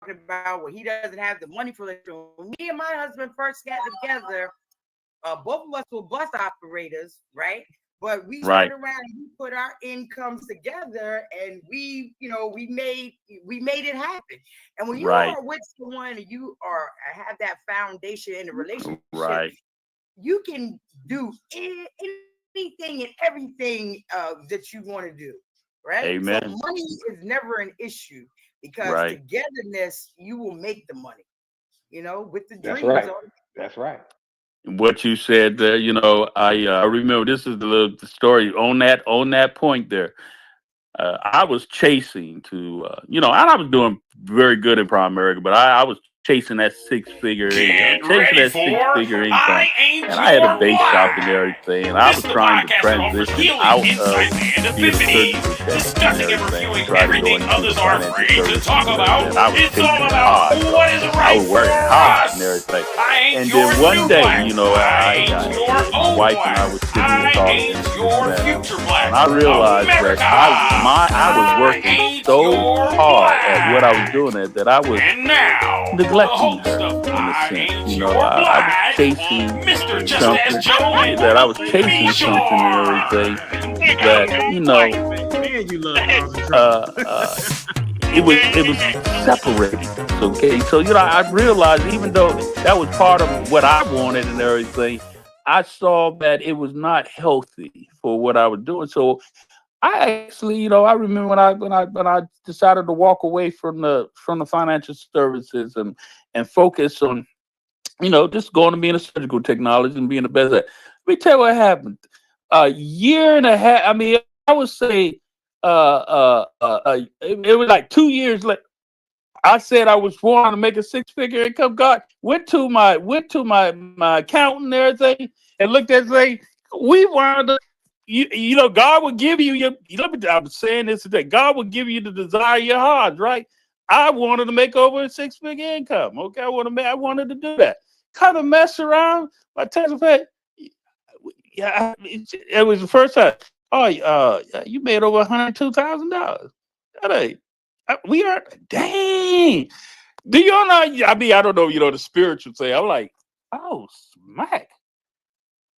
about where he doesn't have the money for it. When me and my husband first got together, both of us were bus operators, right? But we Right. turned around and we put our incomes together, and we made it happen. And when you Right. are with someone and you are have that foundation in a relationship, Right. you can do anything and everything that you want to do, right? So Amen. money is never an issue because Right. togetherness you will make the money. With the That's dreams right. on. That's right. What you said there, I remember this is the little story on that point there. I was chasing and I was doing very good in Primerica, but I was chasing that six figure income, Get ready for I and Ain't I had a Your base shop and Wife. everything, and I This was is the trying to podcast that offers transition healing, out of insight, and being a epiphany, surgical technician and discussing and everything, and reviewing try to go everything into the others are financial afraid to services talk and about. everything. I was It's all chasing it about hard, bro. what is I right was for working hard and us. everything. I ain't And your then one new day, black. I ain't your my old wife and I black. was sitting there I talking ain't and this and your that, future black. and I realized that America, I was I working ain't so your hard at what I was black. doing that I was And now, the neglecting host her of in a I sense. Ain't Your I was Black, chasing Mr. Just As something Joe and that I was B. chasing something and everything that Man, you love causing trouble. uh, uh, it was separating us. Okay, so I realized even though that was part of what I wanted and everything, I saw that it was not healthy for what I was doing. So I actually, I remember when I decided to walk away from the financial services and focus on just going to being a surgical technology and being the best at. Let me tell you what happened. A year and a half. I mean, I would say, it was like 2 years later. I said I was wanting to make a six figure income. God went to my accountant and everything and looked at it and say, we wanted to. God will give you your. I'm saying this today. God will give you the desire of your heart, right? I wanted to make over a six figure income. Okay, I wanted to do that. Kind of mess around. My Tesla pay. Yeah, it was the first time. Oh, you made over $102,000. That ain't. We are dang. Do you know? I mean, I don't know. The spiritual say. I'm like, oh, smack.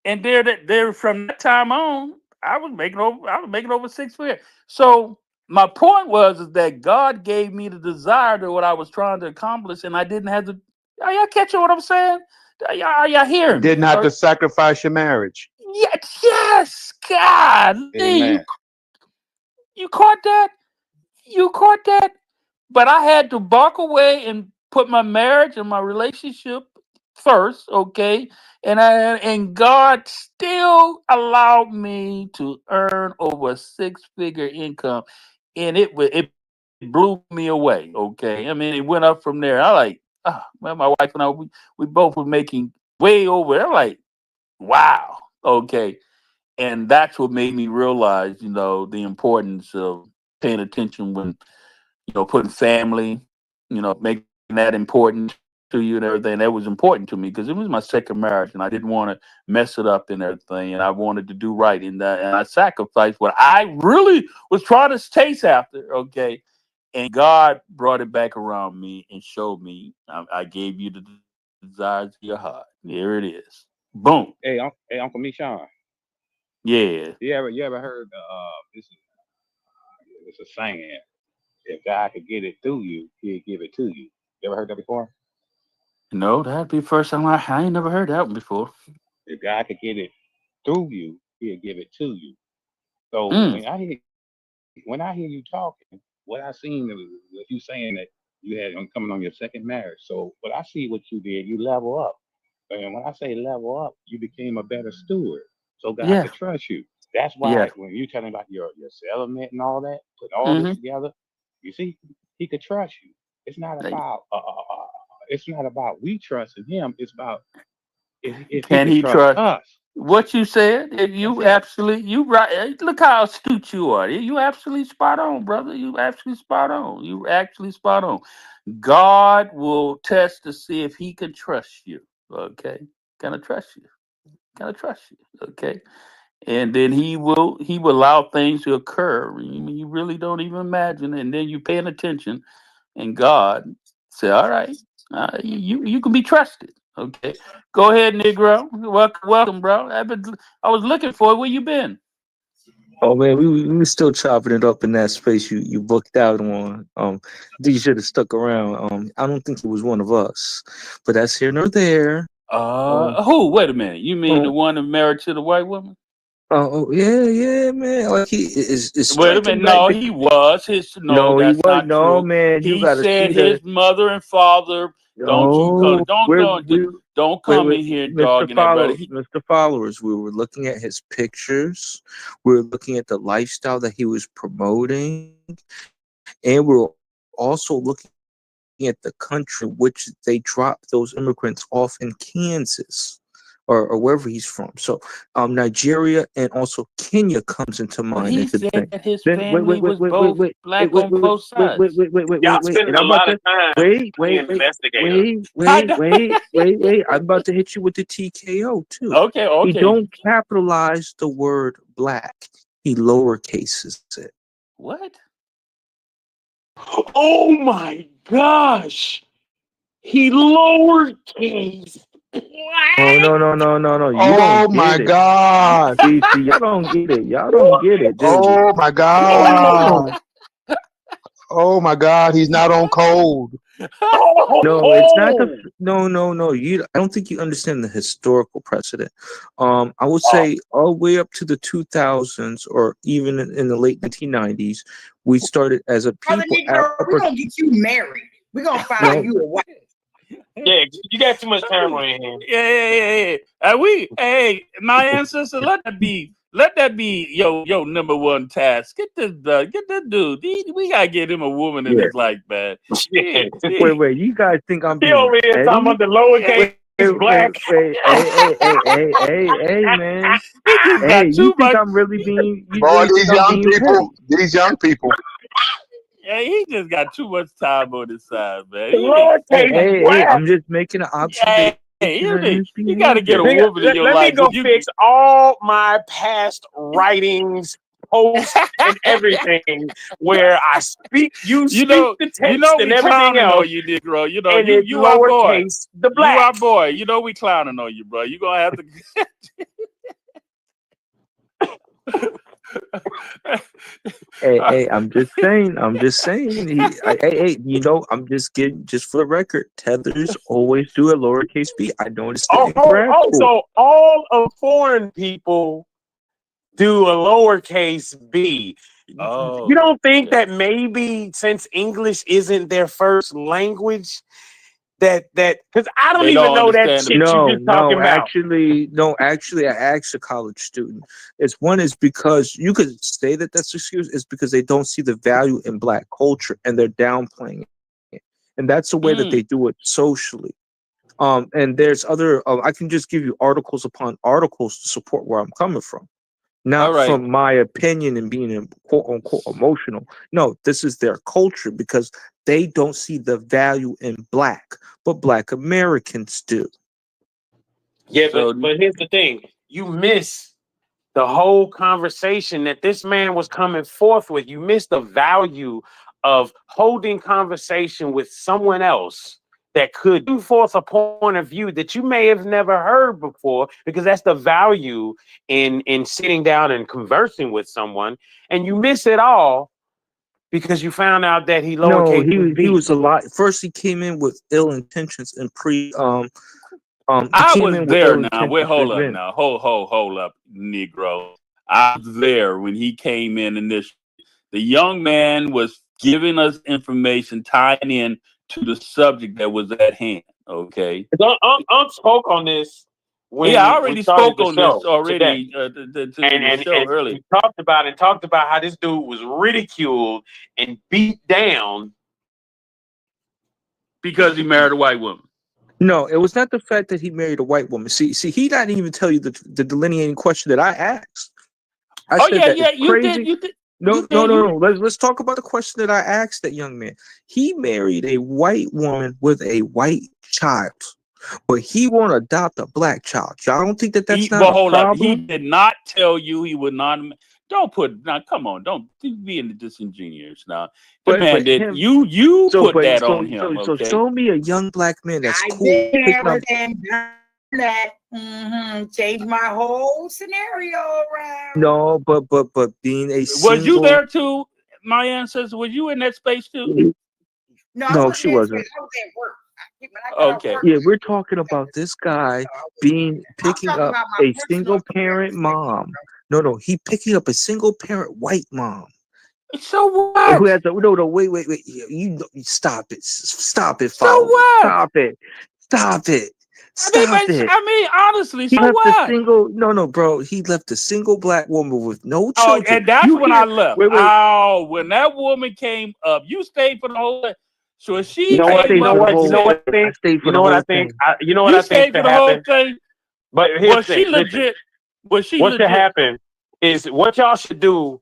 And there from that time on, I was making over six figures. So my point was is that God gave me the desire to what I was trying to accomplish, and I didn't have to. Are y'all catching what I'm saying? Are y'all You hearing me? didn't have to sacrifice your marriage. Yes, yes, God, Amen. you caught that? You caught that? But I had to walk away and put my marriage and my relationship first, okay? And God still allowed me to earn over a six figure income, and it blew me away, okay? I mean, it went up from there. I like, man, my wife and we both were making way over. I'm like, wow, okay. And that's what made me realize, the importance of paying attention when putting family, making that important to you and everything. That was important to me because it was my second marriage, and I didn't want to mess it up and everything. And I wanted to do right, and I sacrificed what I really was trying to chase after. Okay, and God brought it back around me and showed me I gave you the desires of your heart. There it is. Boom. Hey, Uncle Mishan. Yeah. You ever heard this is a saying? If God could get it through you, He'd give it to you. You ever heard that before? No, that'd be the first time I ain't never heard that one before. If God could get it through you, He'll give it to you. So Mm. when I hear you talking, what I seen was you saying that you had coming on your second marriage. So what I see what you did, you level up. And when I say level up, you became a better steward. So God Yeah. could trust you. That's Yeah. why when you telling about your settlement and all that, put all this Mm-hmm. together, you see, He could trust you. It's not about we trusting Him. It's about if He Can could he trust trust us. what you said? If That's you it. absolutely you right. Look how astute you are. You absolutely spot on, brother. You actually spot on. You actually spot on. God will test to see if He can trust you. Okay, can I trust you? Can I trust you? Okay, and then He will allow things to occur. You really don't even imagine, and then you paying attention, and God Say, all right, you can be trusted. Okay, go ahead, Negro. Welcome, bro. I was looking for it. Where you been? Oh man, we were still chopping it up in that space you booked out on. I think you should have stuck around. I don't think he was one of us, but that's here nor there. Who? Wait a minute. You mean the Oh, one that married to the white woman? yeah, man. Like he is Wait a striking minute. back. No, he was his. No, No, he that's was not no true. man. You He got to see said the his mother and father. Don't you no. don't Wait, come in here Mr. dogging that brother. Follow, Mr. Followers. We were looking at his pictures. We were looking at the lifestyle that he was promoting, and we were also looking at the country which they dropped those immigrants off in Kansas or wherever he's from. So Nigeria and also Kenya comes into But mind he as a said thing. that his Then family was both black on both sides. Y'all wait. spending And a I'm about lot of to time being investigators. I know. wait. I'm about to hit you with the TKO too. He Okay. don't capitalize the word black. He lowercases it. What? Oh my gosh. He lowercase. Oh no. You Oh don't my get it. God. See, y'all don't get it. Y'all don't get it, do you? Oh my God. Oh my God. He's not on code. No, it's not the no. I don't think you understand the historical precedent. I would say all the way up to the 2000s or even in the late 1990s, we started as a Brother people. Negro, we're gonna get you married. We're gonna find you a wife. Yeah, you got too much time on your hands. Yeah. Hey, my ancestor, let that be your number one task. Get this dude. We gotta get him a woman in Yeah. his life, man. Yeah. Wait. You guys think I'm He being over here talking about petty? the lowercase black. Wait. Hey, man. He just Hey, got you too think much. I'm really being? You Boy, really think I'm being petty? these young people. Yeah, he just got too much time on his side, man. Lowercase black. I'm just making an observation on his You got to get a behavior. woman in your Let life. me go fix all my past writings, posts, and everything where I speak the text and we everything clowning on else, you, Negro. and it's You our boy. lowercase the You black. our boy. We clowning on you, bro. You gonna have to. Hey, I'm just saying. I'm just for the record, tethers always do a lowercase b. I know it's the grad school. So all of foreign people do a lowercase b. Oh, You don't think that maybe since English isn't their first language, that because I don't They even don't know that understand shit you just talking about. Actually, I asked a college student. It's because you could say that that's excuse. It's because they don't see the value in black culture and they're downplaying it, and that's the way that they do it socially. And there's other. I can just give you articles upon articles to support where I'm coming from. Not right. from my opinion and being quote unquote emotional. No, this is their culture because they don't see the value in black, but black Americans do. Yeah, but here's the thing. You miss the whole conversation that this man was coming forth with. You miss the value of holding conversation with someone else that could bring forth a point of view that you may have never heard before, because that's the value in sitting down and conversing with someone, and you miss it all because you found out that he was a lot. First, he came in with ill intentions and I was there now. Wait, hold up now. Hold up, Negro. I was there when he came in and the young man was giving us information tying in to the subject that was at hand. Okay. Spoke on this. I already spoke on this already and earlier. He talked about how this dude was ridiculed and beat down because he married a white woman. No, it was not the fact that he married a white woman. See, he didn't even tell you the delineating question that I asked. I said you did. No. Let's talk about the question that I asked that young man. He married a white woman with a white child, but he won't adopt a black child. Y'all don't think that's not a problem? He did not tell you he would not. Don't put now. Come on, don't be in the disingenuous now. The But man did him. you So, put but that so on him, so okay? show me a young black man that's I've cool been picking there up. and done that. Change my whole scenario around. No, but being a Was you single. there too? My ancestor, was you in that space too? No, I No, wasn't she in wasn't. space. I was at work. When I got off Okay. work, Yeah, we're talking about this guy I'm picking talking up about my a personal single parent mom. No, he picking up a single parent white mom So who what? has a no. Wait. You stop it, So follow. what? Stop it. I mean, honestly, He so left a what? single. No, bro. He left a single black woman with no Oh, children. and that's You when hear- I left. Wait. Oh, when that woman came up, you stayed for the whole thing. So if she You know what? came You know up what? and You know what I said, I think? stayed for You the know what I whole think? thing. You know what you I think stayed for should the whole happen? thing, But here's was the she thing. Listen, legit? Was she what should legit? happen is what y'all should do,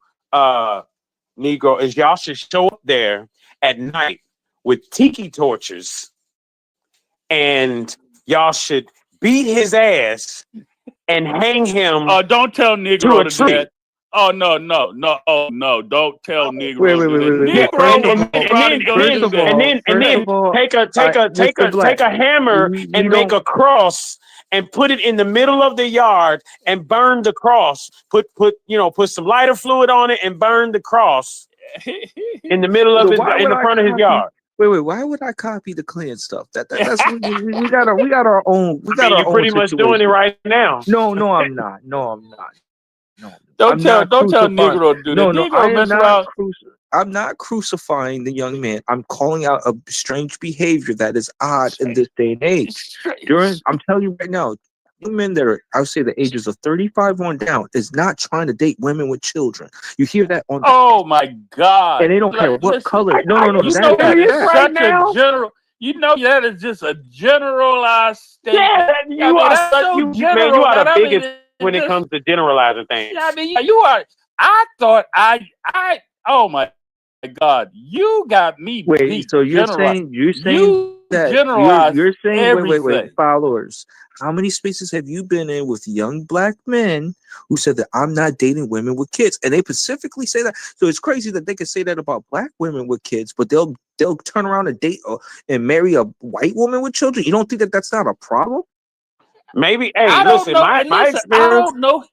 Negro, is y'all should show up there at night with tiki torches, and y'all should beat his ass and hang him Oh, don't tell to Negro a to do tree. that. Oh no, don't tell Negro Wait. to do that. Yeah, Negro And would probably go first do of that. all, take Mr. Black, a hammer we and make don't. a cross and put it in the middle of the yard and burn the cross. Put some lighter fluid on it and burn the cross in the middle of Why in would the I front of his copy? yard. Wait. Why would I copy the Klan stuff? That's we got our own. We got I mean, our you're own pretty much doing it situation. right now. No, I'm not. No, Don't tell crucifying. Negro to do that. No, Negro I am mess not. around. I'm not crucifying the young man. I'm calling out a strange behavior that is odd in this day and age. I'm telling you right now, young men that are, I would say, the ages of 35 on down is not trying to date women with children. You hear that on the Oh my God! and they don't care what Listen, color. No. You know that is right such now? a general. You know that is just a generalized statement. Yeah, you are that's so you general. are the man. biggest it when it just- comes to generalizing things. Yeah, I mean, you are. I thought I. Oh my God! You got me. Wait, beat. so you're Generalized. saying that generalize you're saying everything. wait, followers. How many spaces have you been in with young black men who said that I'm not dating women with kids? And they specifically say that. So it's crazy that they can say that about black women with kids, but they'll turn around and date and marry a white woman with children. You don't think that that's not a problem? Maybe. I Hey, don't listen, know. my Listen, experience. I don't know.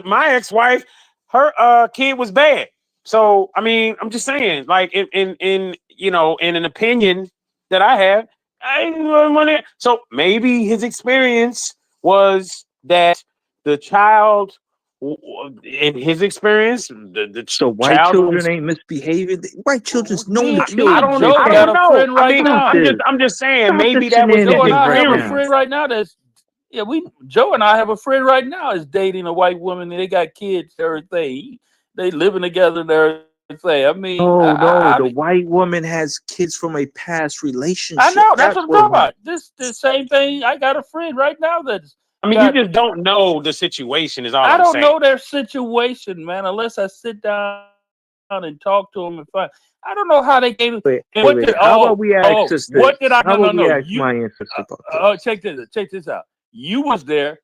My ex-wife, her kid was bad. So I mean, I'm just saying, like in an opinion that I have, so maybe his experience was that the child, in his experience, the So white child children was, ain't misbehaving. White children's known Me to and kill. I don't Joe I got don't a know. friend right now. I'm just saying, Stop maybe the that was his Joe and I have a experience. friend right now that's Joe and I have a friend right now is dating a white woman and they got kids, everything. They living together and everything. I mean, No, the white woman has kids from a past relationship. I know that's what I'm talking about. The same thing. I got a friend right now that's I mean, you just don't know the situation. Is all I I'm don't saying. know their situation, man, unless I sit down and talk to them and find. I don't know how they came. Wait. How about we ask this? What did I? How about we ask You, my ancestor about this? check this out. You was there,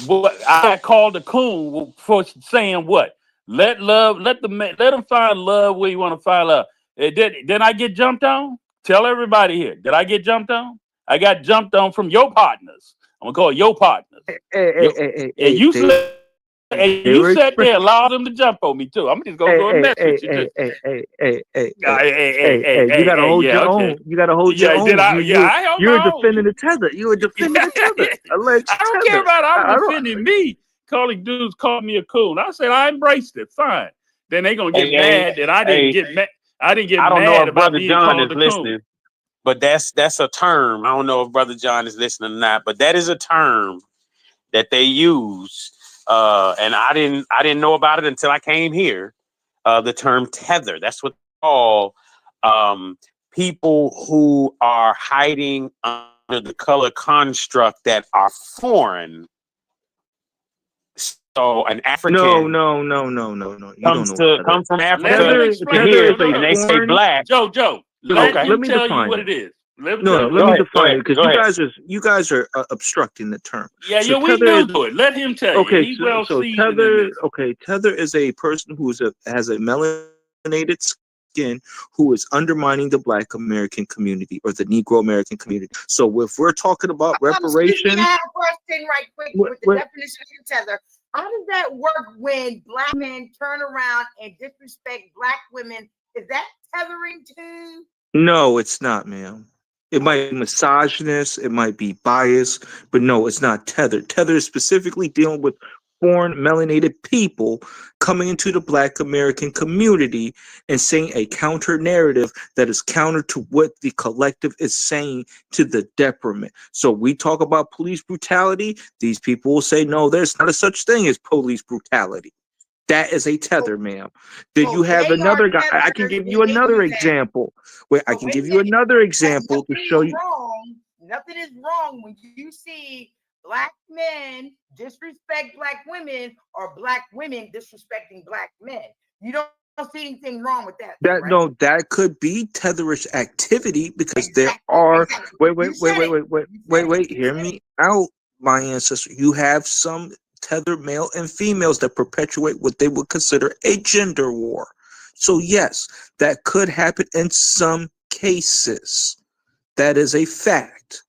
but I got called a coon for saying what? Let them find love where you want to find love. Did I get jumped on? Tell everybody here. Did I get jumped on? I got jumped on from your partners. I'm gonna call it your partners. Hey, And you said. And you sat there, allowed them to jump on me too. I'm just gonna go and mess with you. You gotta hold your own. You gotta hold your own. I held You're my own. defending the tether. You were defending the tether. Alleged I don't tether. care about I I'm don't- defending me. Calling dudes called me a coon. I said I embraced it. Fine. Then they gonna get mad that I didn't get mad. I didn't get I don't know mad if about Brother being John called is a listening, coon. but that's a term. I don't know if Brother John is listening or not, but that is a term that they use. And I didn't know about it until I came here. The term tether. That's what they call people who are hiding under the color construct that are foreign. So an African No. comes from Africa Let him to explain. here, No. and they say black. Joe. Let me him tell you define what it. it is. Let me, No, no. let, Let Go me let- ahead. Go define ahead. it because Go ahead. you guys are obstructing the term. yeah, So yeah, we tether is know it. Let him tell you. okay. He So, well so seasoned in tether. this. Okay, tether is a person has a melanated skin who is undermining the Black American community or the Negro American community. So if we're talking about Excuse me, I reparations, have a question right quick what, with the what, definition of tether. How does that work when Black men turn around and disrespect Black women? Is that tethering too? no, it's not, ma'am. It might be misogynist, it might be biased, but no, it's not tethered. Tether is specifically dealing with foreign melanated people coming into the Black American community and saying a counter narrative that is counter to what the collective is saying to the detriment. So we talk about police brutality. These people will say, no, there's not a such thing as police brutality. That is a tether, ma'am. Did you So have they are another guy? I can tethers give you when they another do that. example. Wait, I So can wait give a you minute. another That example to nothing show is you. wrong. Nothing is wrong when you see Black men disrespect Black women or Black women disrespecting Black men. You don't see anything wrong with that, That right? no, that could be tetherish activity because there Exactly. are. Exactly. Wait, You wait, wait, said wait, it. wait, wait, You wait, said it. wait. You Hear said it. me out, my ancestor. You have some tethered male and females that perpetuate what they would consider a gender war. So yes, that could happen in some cases. That is a fact.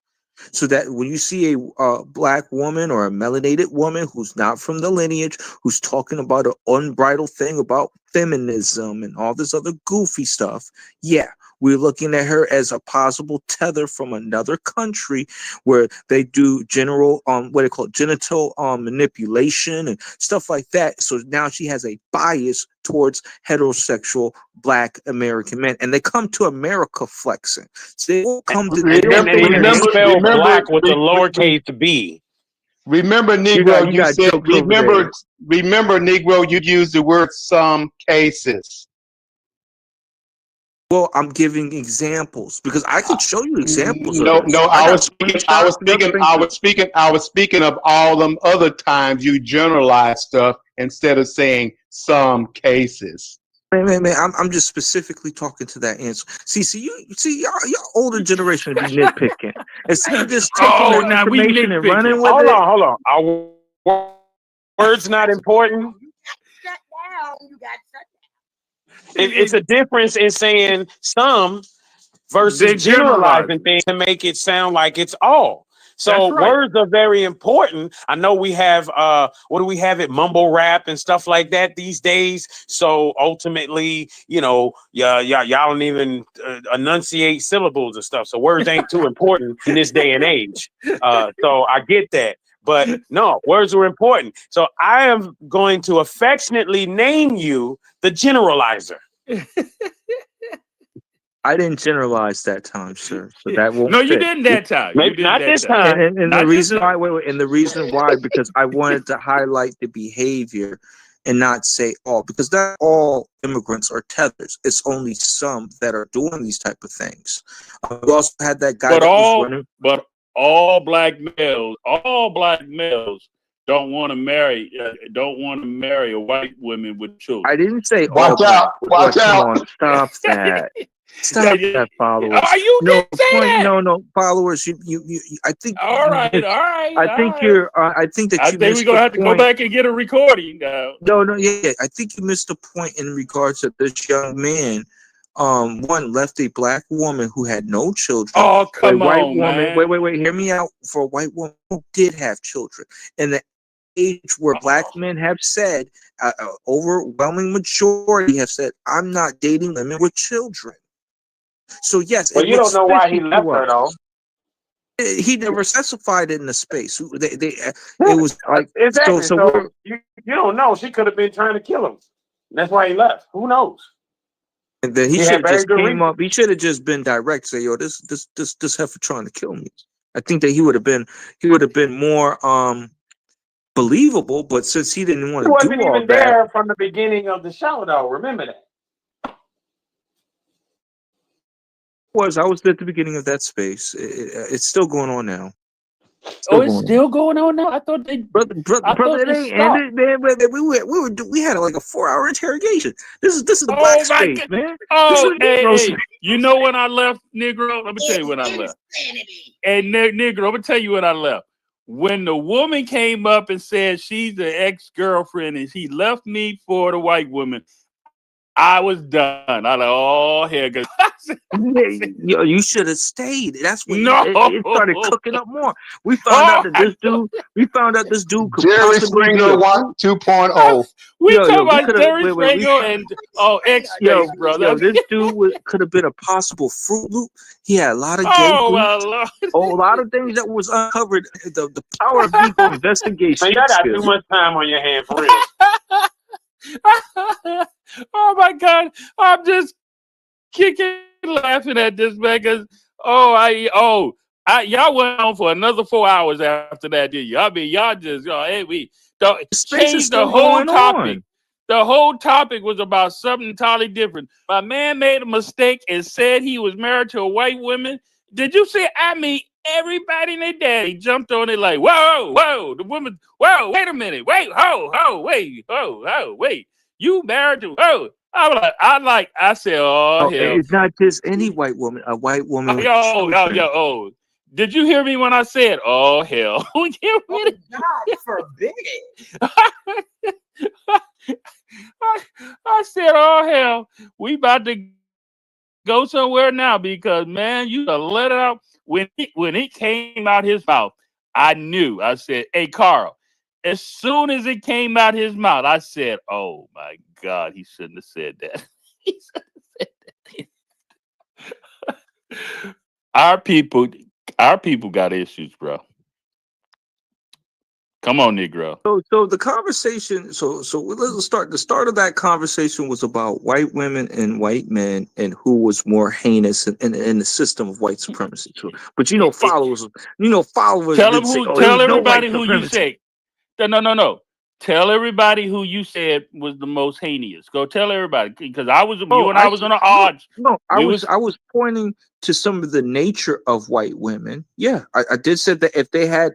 So that when you see a Black woman or a melanated woman who's not from the lineage, who's talking about an unbridled thing about feminism and all this other goofy stuff, yeah, we're looking at her as a possible tether from another country where they do general what they call genital manipulation and stuff like that. So now she has a bias towards heterosexual Black American men, and they come to America flexing. So they won't come to. They don't And they bring even an spell issue. black with a lowercase b. Remember, You Negro, you got said, jokes over there. remember, Negro, you used the word some cases. Well, I'm giving examples because I can show you examples of No, this. no, I I got was speaking, I was speaking, I was speaking, I was speaking of all them other times you generalize stuff instead of saying some cases. Man, I'm just specifically talking to that answer. Y'all older generation be nitpicking. Instead of just taking Oh, the now we information and nitpicking. running with Hold it. on, hold on. Our words not important. Shut down. You got shut It's a difference in saying some versus They generalize generalizing it. things to make it sound like it's all. So That's right. words are very important. I know we have what do we have it mumble rap and stuff like that these days. So ultimately, y'all don't even enunciate syllables and stuff. So words ain't too important in this day and age. So I get that. But no, words are important. So I am going to affectionately name you the generalizer. I didn't generalize that time, sir. So that won't No, you fit. didn't that time. You Maybe didn't not that this time. time. And the Not this reason why, time. and the reason why, because I wanted to highlight the behavior and not say all, because not all immigrants are tethers. It's only some that are doing these type of things. We also had that guy But that was running. all black males don't want to marry a white woman with children. I didn't say all Watch black. out, watch Come out. on, stop that. Stop that, followers. Oh, you didn't say that. No, followers. I think. All right. I think you're. I think that I you think missed we're gonna the have to go point. back and get a recording now. No, yeah. I think you missed the point in regards to this young man. One left a Black woman who had no children. Oh, For a come white on, woman. man. Wait. Hear me out. For a white woman who did have children, and the age where Black men have said, overwhelming majority have said, I'm not dating women with children. So yes, But it you don't looks know why he fishy left to her us. though. He never specified it in the space. It was like Exactly. so. So you don't know. She could have been trying to kill him. That's why he left. Who knows? And then he He should had have very just good came reason. up. He should have just been direct. Say, yo, this heifer trying to kill me. I think that he would have been more believable. But since he didn't want He to do wasn't all even that, there from the beginning of the show, though. Remember that. I was at the beginning of that space. It's still going on now. Oh, it's still going on now. I thought they. Brother, I thought it they ain't stopped. ended, man. We had like a 4-hour interrogation. This is the black Oh my space, God. man. Oh, This is Negro space. You know when I left, Negro? Let me tell you when I left. Insanity. And Negro, let me tell you when I left. When the woman came up and said she's the ex-girlfriend and she left me for the white woman, I was done. I like, oh, here goes. Yo, you should have stayed. That's when No. it started cooking up more. We found out that this dude could Jerry possibly be Springer a 2.0. We Yo, talking we about coulda- Jerry wait, we- Springer and X-Space, brother. this dude could have been a possible Fruit Loop. He had a lot of gay Oh food. my Lord. A lot of things that was uncovered. The power of legal investigation. Man, y'all got too skills. much time on your hands for real. Oh my God. I'm just kicking laughing at this man because y'all went on for another 4 hours after that, did you? I mean, y'all just we don't Space is change the still whole going topic. on. The whole topic was about something entirely different. My man made a mistake and said he was married to a white woman. Did you see? I mean, everybody and their daddy jumped on it like, whoa, the woman, whoa, wait a minute, wait, wait. You married to, I said, oh, hell. It's not just any white woman. A white woman with children. Did you hear me when I said, oh, hell? Oh, God forbid. I said, oh, hell, we about to go somewhere now because, man, you done let it out. When it came out his mouth, I knew. I said, hey, Carl, as soon as it came out his mouth, I said, oh, my God, he shouldn't have said that. He shouldn't have said that. Our people got issues, bro. Come on, Negro. So the conversation. So let's start. The start of that conversation was about white women and white men and who was more heinous in the system of white supremacy. But followers. Tell did them say, who. oh, Tell there was no everybody white who you supremacy. say. No. Tell everybody who you said was the most heinous. Go tell everybody because I was you and I was on the odds. No, I was pointing to some of the nature of white women. Yeah, I did say that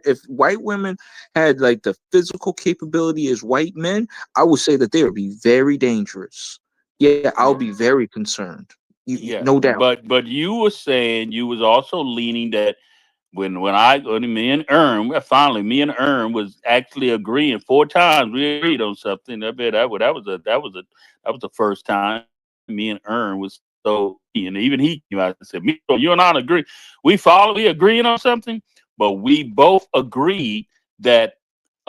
if white women had like the physical capability as white men, I would say that they would be very dangerous. Yeah, I'll be very concerned. No doubt. But you were saying you was also leaning that when me and Ern was actually agreeing 4 times. We agreed on something. I bet that was the first time me and Ern was so, and even he came out and said, "Me, you and I agree. We agreeing on something, but we both agreed that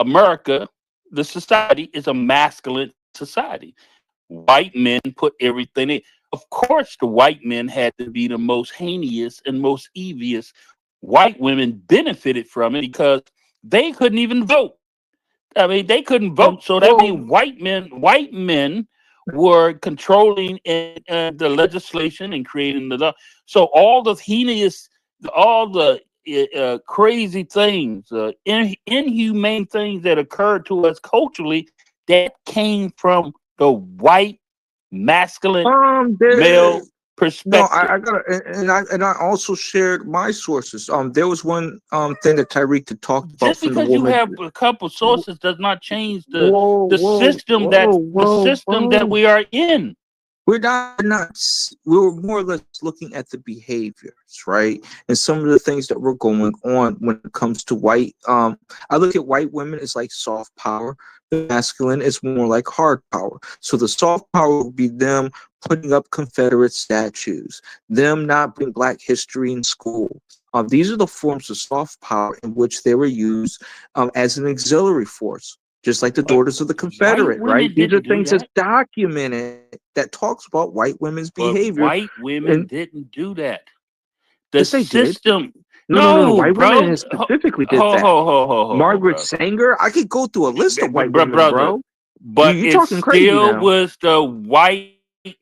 America, the society, is a masculine society. White men put everything in. Of course, the white men had to be the most heinous and most evious. White women benefited from it because they couldn't even vote. I mean, they couldn't vote, so that means white men were controlling the legislation and creating the law. So all the heinous, all the crazy things, inhumane things that occurred to us culturally, that came from the white masculine male perspective. No, I got and I also shared my sources. There was one thing that Tyreek had talked about. Just because you have a couple sources does not change the system that we are in. We're not. We were more or less looking at the behaviors, right, and some of the things that were going on when it comes to white. I look at white women as like soft power. The masculine is more like hard power. So the soft power would be them putting up Confederate statues, them not putting Black history in school. These are the forms of soft power in which they were used as an auxiliary force. Just like the Daughters of the Confederate, right? These are things that's documented that talks about white women's behavior. White women didn't do that. The yes, they system. Did. No. White bro. women specifically did that. Margaret Sanger. I could go through a list of white women, bro. But it still was the white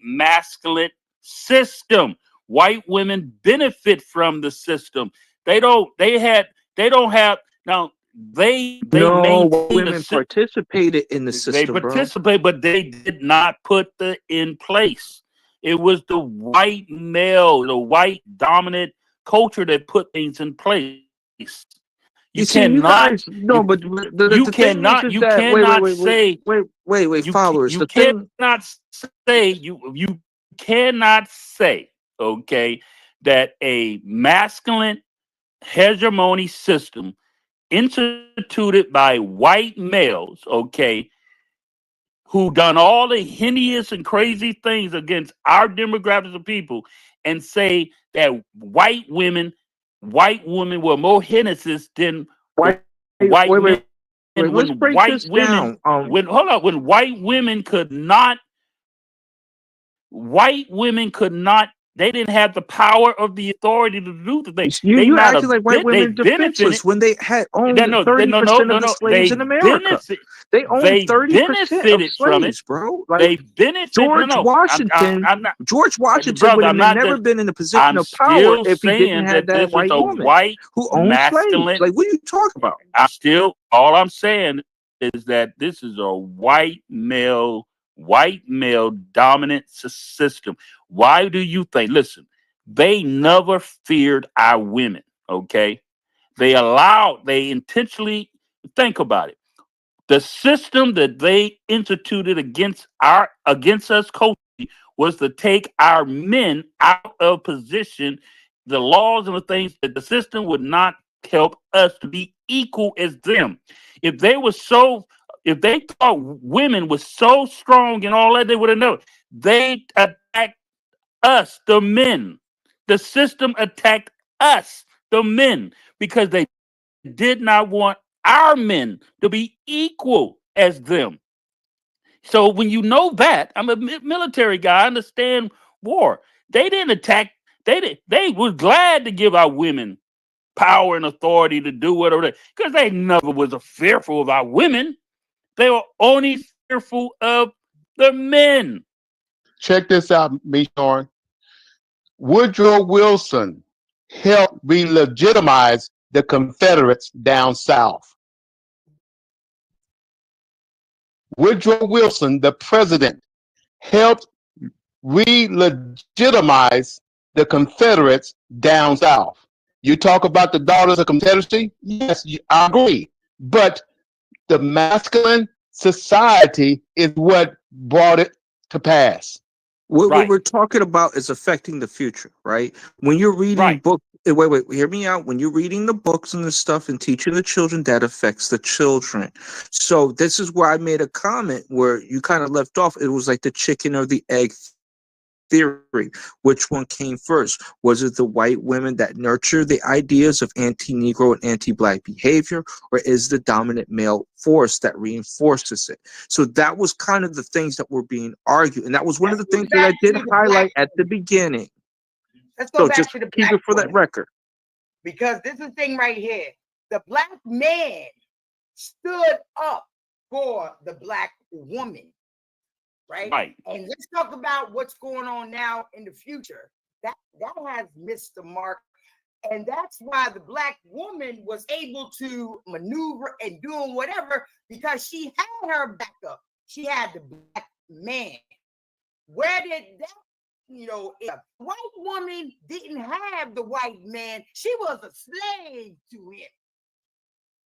masculine system. White women benefit from the system. They don't have now. Women participated in the system. They participated, but they did not put in place. It was the white male, the white dominant culture that put things in place. You see, you guys, no, you, but you the thing is cannot, you that cannot say, followers. you The thing, cannot say, you cannot say, okay, that a masculine hegemony system instituted by white males, okay, who done all the hideous and crazy things against our demographics of people, and say that white women were more heinous than wait, white wait, men. wait, wait. Let's break this down. When hold on, when white women could not, they didn't have the power of the authority to do the thing. You acting like white women defenseless when they had owned 30% of the slaves in America. They owned 30% of slaves, bro. Like They benefit. George Washington. George Washington would have never been in a position of power if he didn't have that white woman who owned slaves. Like, what are you talking about? All I'm saying is that this is a white male dominant system. Why do you think? Listen, they never feared our women. Okay, they intentionally, think about it. The system that they instituted against us culturally was to take our men out of position. The laws and the things that the system would not help us to be equal as them. If they thought women were so strong and all that, they would have known. They attacked us, the men. The system attacked us, the men, because they did not want our men to be equal as them. So when you know that, I'm a military guy, I understand war. They didn't attack. They were glad to give our women power and authority to do whatever, because they never was fearful of our women. They were only fearful of the men. Check this out, Mishorn. Woodrow Wilson helped re-legitimize the Confederates down south. Woodrow Wilson, the president, helped re-legitimize the Confederates down south. You talk about the Daughters of Confederacy? Yes, I agree. But the masculine society is what brought it to pass. What we're talking about is affecting the future, right? When you're reading books, wait, hear me out. When you're reading the books and the stuff and teaching the children, that affects the children. So this is where I made a comment where you kind of left off. It was like the chicken or the egg theory. Which one came first? Was it the white women that nurture the ideas of anti-Negro and anti-Black behavior, or is the dominant male force that reinforces it? So that was kind of the things that were being argued, and that was one of the things that I did highlight at the beginning. Let's go back just to the keep black it for that woman, record. because this is the thing right here. The black man stood up for the black woman. Right. And let's talk about what's going on now in the future. That has missed the mark. And that's why the black woman was able to maneuver and doing whatever, because she had her backup. She had the black man. Where did that, if a white woman didn't have the white man, she was a slave to him.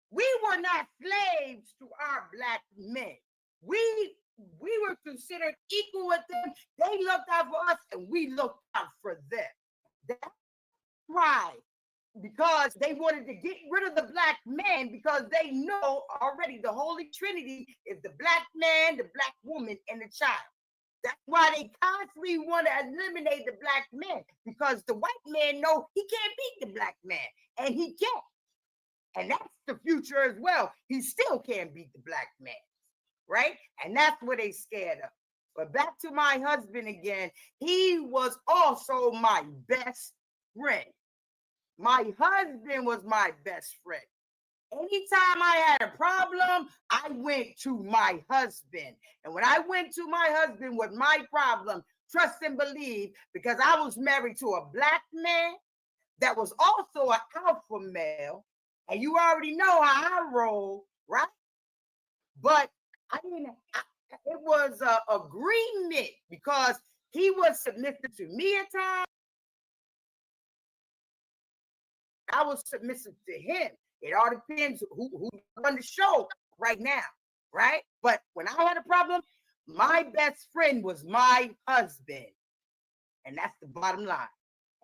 We were not slaves to our black men. We were considered equal with them. They looked out for us and we looked out for them. That's why, because they wanted to get rid of the black man, because they know already the Holy Trinity is the black man, the black woman, and the child. That's why they constantly want to eliminate the black man, because the white man know he can't beat the black man, and he can't. And that's the future as well. He still can't beat the black man. Right? And that's what they scared of. But back to my husband again. He was also my best friend. My husband was my best friend. Anytime I had a problem, I went to my husband. And when I went to my husband with my problem, trust and believe, because I was married to a black man that was also an alpha male. And you already know how I roll, right? But it was an agreement, because he was submissive to me at times. I was submissive to him. It all depends who run the show right now, right? But when I had a problem, my best friend was my husband. And that's the bottom line.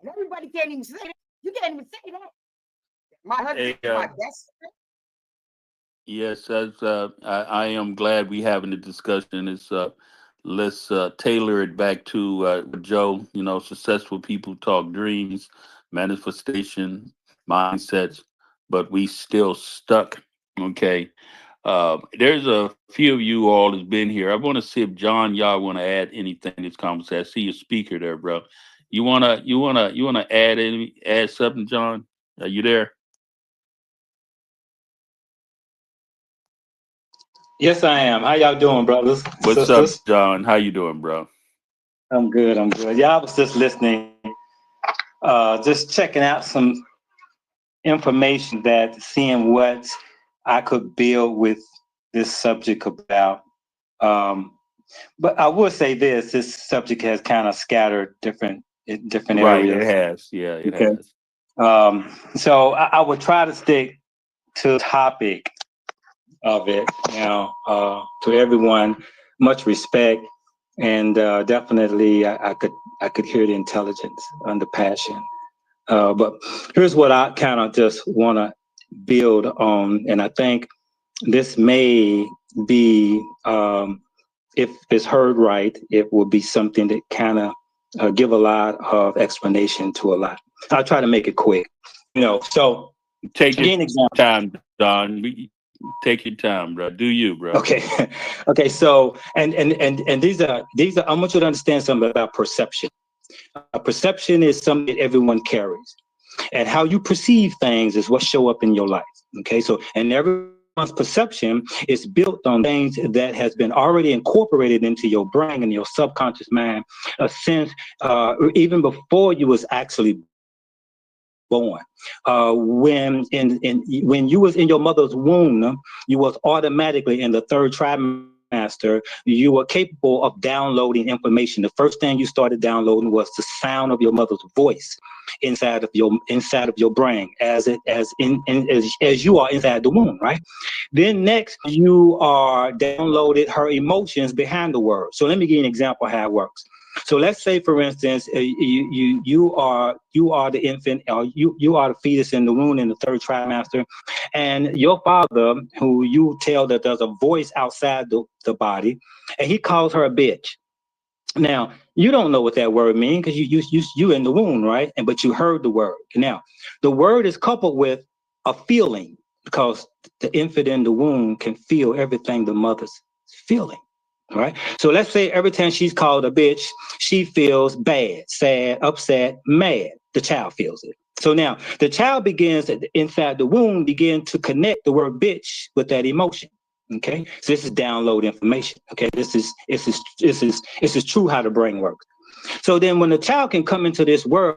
And everybody can't even say that. You can't even say that. My husband is my best friend. Yes, I am glad we having a discussion. Let's tailor it back to Joe. You know, successful people talk dreams, manifestation, mindsets, but we still stuck. Okay. There's a few of you all that's been here. I want to see if John, y'all want to add anything to this conversation. I see your speaker there, bro. You wanna add something, John? Are you there? Yes, I am. How y'all doing, brothers? What's up, John? How you doing, bro? I'm good. Yeah, I was just listening, just checking out some information seeing what I could build with this subject about. But I will say this subject has kind of scattered different areas. Right, it has. Yeah, it has. So I would try to stick to the topic of it. Now, to everyone, much respect, and definitely I could hear the intelligence and the passion. But here's what I kind of just want to build on, and I think this may be, if it's heard right, it will be something that kind of give a lot of explanation to a lot. I'll try to make it quick. So take your time, Don. Take your time, bro. Do you, bro? Okay. Okay. So, and these are. I want you to understand something about perception. Perception is something that everyone carries, and how you perceive things is what show up in your life. Okay. So, and everyone's perception is built on things that has been already incorporated into your brain and your subconscious mind, since even before you was actually born. When you was in your mother's womb, you was automatically in the third trimester. You were capable of downloading information. The first thing you started downloading was the sound of your mother's voice inside of your brain, as you are inside the womb, right? Then next you are downloaded her emotions behind the word. So let me give you an example of how it works. So let's say, for instance, you are the infant, or you are the fetus in the womb in the third trimester, and your father, who you tell that there's a voice outside the body, and he calls her a bitch. Now, you don't know what that word means because you in the womb, right? But you heard the word. Now, the word is coupled with a feeling, because the infant in the womb can feel everything the mother's feeling. Right. So let's say every time she's called a bitch, she feels bad, sad, upset, mad. The child feels it. So now the child begins inside the womb, begin to connect the word bitch with that emotion. Okay. So this is download information. Okay. This is true how the brain works. So then when the child can come into this world,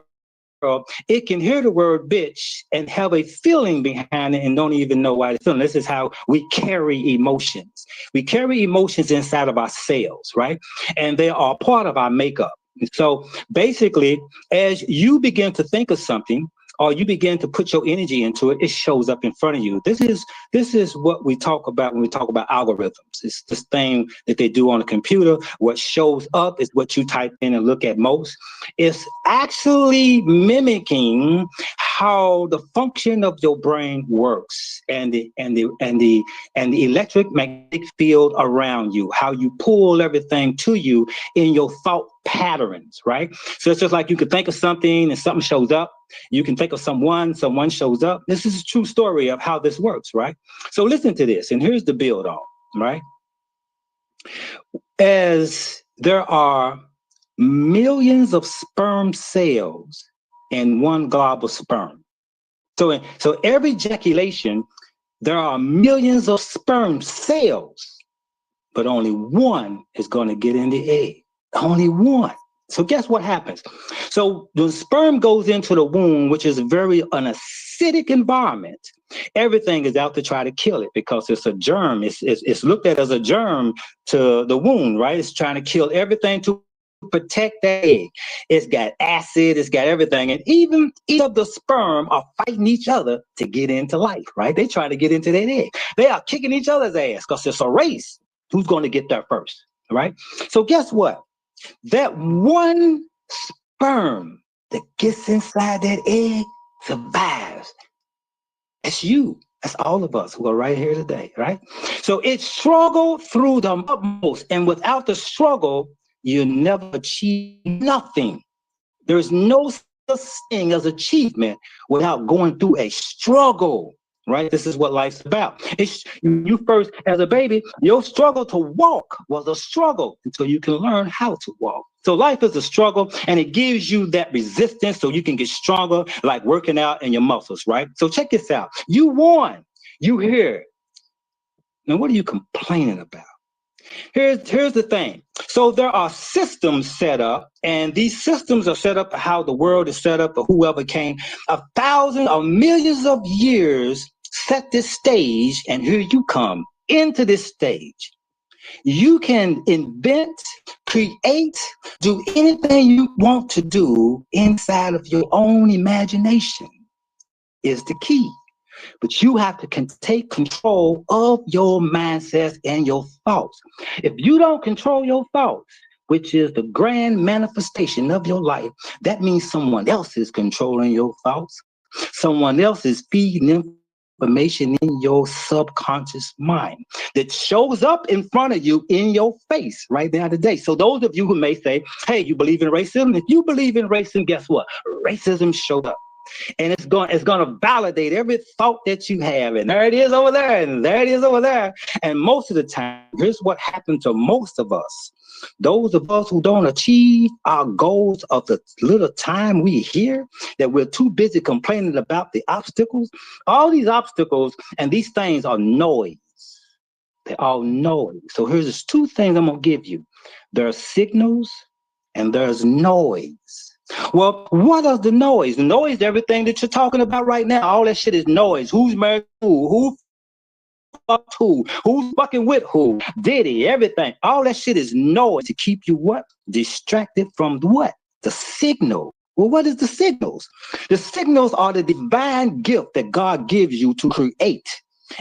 it can hear the word bitch and have a feeling behind it and don't even know why it's feeling. This is how we carry emotions. We carry emotions inside of our cells, right? And they are part of our makeup. So basically, as you begin to think of something, or you begin to put your energy into it, it shows up in front of you. This is what we talk about when we talk about algorithms. It's this thing that they do on a computer. What shows up is what you type in and look at most. It's actually mimicking how the function of your brain works, and the electromagnetic field around you, how you pull everything to you in your thought patterns, right? So it's just like you could think of something and something shows up. You can think of someone shows up. This is a true story of how this works, right? So listen to this, and here's the build on, right? As there are millions of sperm cells in one glob of sperm. So every ejaculation, there are millions of sperm cells, but only one is going to get in the egg. Only one. So guess what happens? So the sperm goes into the womb, which is an acidic environment. Everything is out to try to kill it because it's a germ. It's looked at as a germ to the womb, right? It's trying to kill everything to protect that egg. It's got acid, it's got everything. And even each of the sperm are fighting each other to get into life, right? They try to get into that egg. They are kicking each other's ass because it's a race. Who's going to get there first, right? So guess what? That one sperm that gets inside that egg survives. That's you. That's all of us who are right here today, right? So it struggled through the utmost, and without the struggle, you never achieve nothing. There's no such thing as achievement without going through a struggle, right? This is what life's about. It's you first, as a baby, your struggle to walk was a struggle until you can learn how to walk. So life is a struggle, and it gives you that resistance so you can get stronger, like working out in your muscles, right? So check this out. You won. You here. Now, what are you complaining about? Here's the thing. So there are systems set up, and these systems are set up for how the world is set up, or whoever came 1,000 or millions of years set this stage, and here you come into this stage. You can invent, create, do anything you want to do inside of your own imagination is the key. But you have to take control of your mindsets and your thoughts. If you don't control your thoughts, which is the grand manifestation of your life, that means someone else is controlling your thoughts. Someone else is feeding information in your subconscious mind that shows up in front of you in your face right now today. So those of you who may say, hey, you believe in racism? If you believe in racism, guess what? Racism showed up. And it's going to validate every thought that you have. And there it is over there, and there it is over there. And most of the time, here's what happened to most of us. Those of us who don't achieve our goals of the little time we here, that we're too busy complaining about the obstacles. All these obstacles and these things are noise. They're all noise. So here's two things I'm going to give you. There are signals and there's noise. Well, what is the noise? The noise, everything that you're talking about right now, all that shit is noise. Who's married to who fucked who? Who's fucking with who? Diddy, everything. All that shit is noise to keep you what? Distracted from what? The signal. Well, what is the signals? The signals are the divine gift that God gives you to create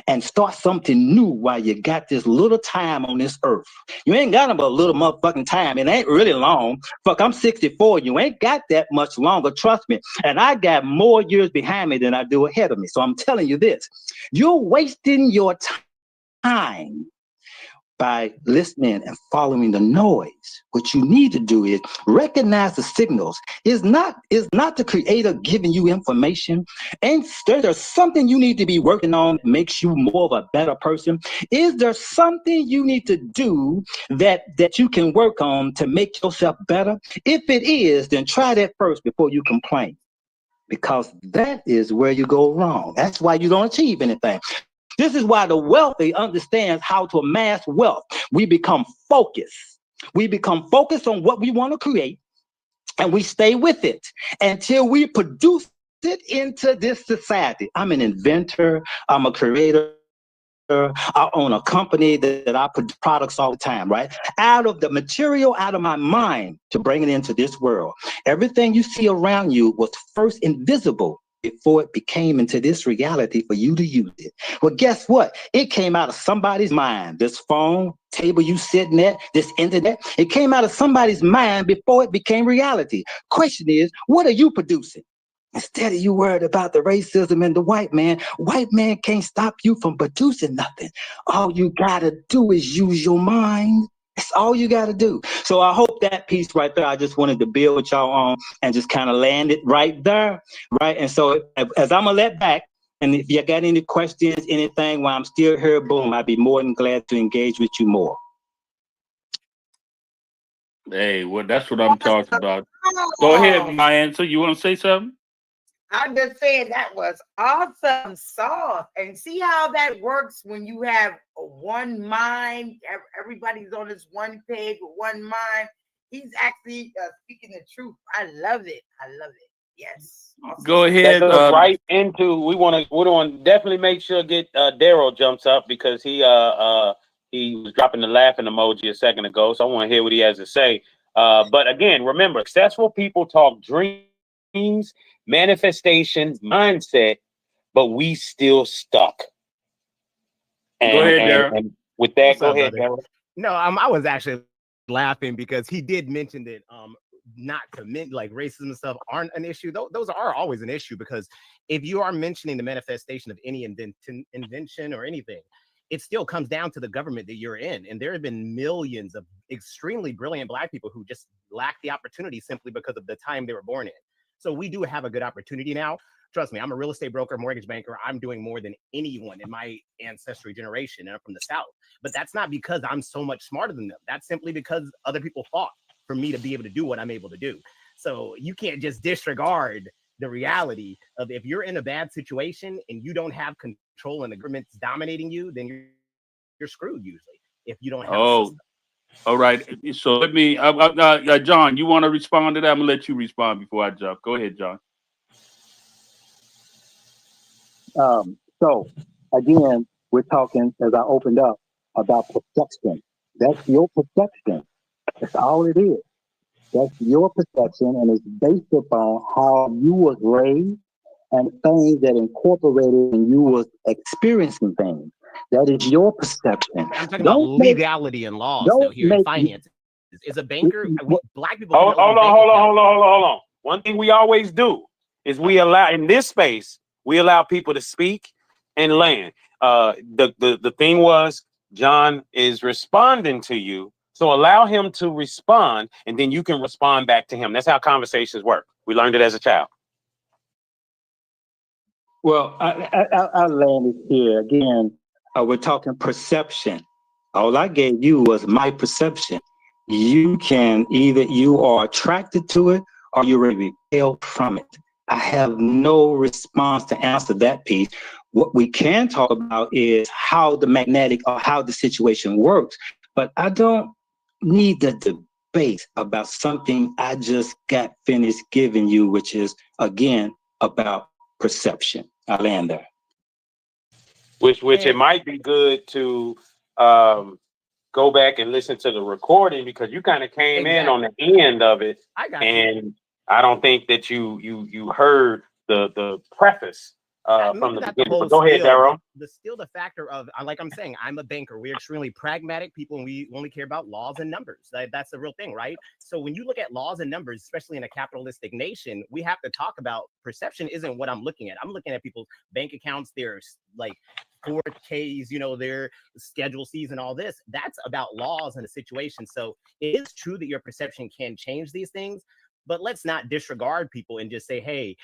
and start something new while you got this little time on this earth. You ain't got but a little motherfucking time. It ain't really long. Fuck, I'm 64. You ain't got that much longer. Trust me. And I got more years behind me than I do ahead of me. So I'm telling you this. You're wasting your time by listening and following the noise. What you need to do is recognize the signals. Is not the creator giving you information? And there's something you need to be working on that makes you more of a better person? Is there something you need to do that you can work on to make yourself better? If it is, then try that first before you complain, because that is where you go wrong. That's why you don't achieve anything. This is why the wealthy understands how to amass wealth. We become focused. We become focused on what we want to create, and we stay with it until we produce it into this society. I'm an inventor. I'm a creator. I own a company that I put products all the time, right? Out of the material, out of my mind to bring it into this world. Everything you see around you was first invisible before it became into this reality for you to use it. Well, guess what? It came out of somebody's mind. This phone, table you sitting at, this internet, it came out of somebody's mind before it became reality. Question is, what are you producing? Instead of you worried about the racism and the white man can't stop you from producing nothing. All you gotta do is use your mind. That's all you got to do. So I hope that piece right there, I just wanted to build with y'all on and just kind of land it right there, right? And so as I'm going to let back, and if you got any questions, anything while I'm still here, boom, I'd be more than glad to engage with you more. Hey, well, that's what I'm talking about. Go ahead, my answer. You want to say something? I'm just saying that was awesome sauce. And see how that works when you have one mind. Everybody's on this one page with one mind. He's actually speaking the truth. I love it. I love it. Yes. Awesome. Go ahead. Right into we want to definitely make sure get Daryl jumps up because he was dropping the laughing emoji a second ago. So I want to hear what he has to say. But again, remember, successful people talk dreams, manifestation, mindset, but we still stuck. Go ahead, Darren. And with that, What's go up, ahead, brother? Darren. No, I was actually laughing because he did mention that not to like racism and stuff aren't an issue. Those are always an issue, because if you are mentioning the manifestation of any invention or anything, it still comes down to the government that you're in. And there have been millions of extremely brilliant Black people who just lack the opportunity simply because of the time they were born in. So we do have a good opportunity now. Trust me, I'm a real estate broker, mortgage banker. I'm doing more than anyone in my ancestry generation, and I'm from the South. But that's not because I'm so much smarter than them. That's simply because other people fought for me to be able to do what I'm able to do. So you can't just disregard the reality of, if you're in a bad situation and you don't have control and the government's dominating you, then you're screwed usually if you don't have a system. All right. So let me, John, you want to respond to that? I'm going to let you respond before I jump. Go ahead, John. So again, we're talking, as I opened up, about perception. That's your perception. That's all it is. That's your perception, and it's based upon how you was raised and things that incorporated and you was experiencing things. That is your perception. I'm talking about legality and laws though here in finance. Is a banker, Black people. Hold on. One thing we always do is we allow, in this space, we allow people to speak and land. The thing was, John is responding to you, so allow him to respond, and then you can respond back to him. That's how conversations work. We learned it as a child. Well, I landed here again. We're talking perception. All I gave you was my perception. You can either you are attracted to it or you're repelled from it. I have no response to answer that piece. What we can talk about is how the magnetic or how the situation works, but I don't need the debate about something I just got finished giving you, which is, again, about perception. I land there. Which it might be good to go back and listen to the recording, because you kind of came in on the end of it. I don't think that you heard the preface from the beginning. But go ahead, Daryl. The factor of, like I'm saying, I'm a banker. We're extremely pragmatic people, and we only care about laws and numbers. That's the real thing, right? So when you look at laws and numbers, especially in a capitalistic nation, we have to talk about perception. Isn't what I'm looking at. I'm looking at people's bank accounts, their like 4Ks, their Schedule Cs and all this. That's about laws and the situation. So it is true that your perception can change these things. But let's not disregard people and just say, hey,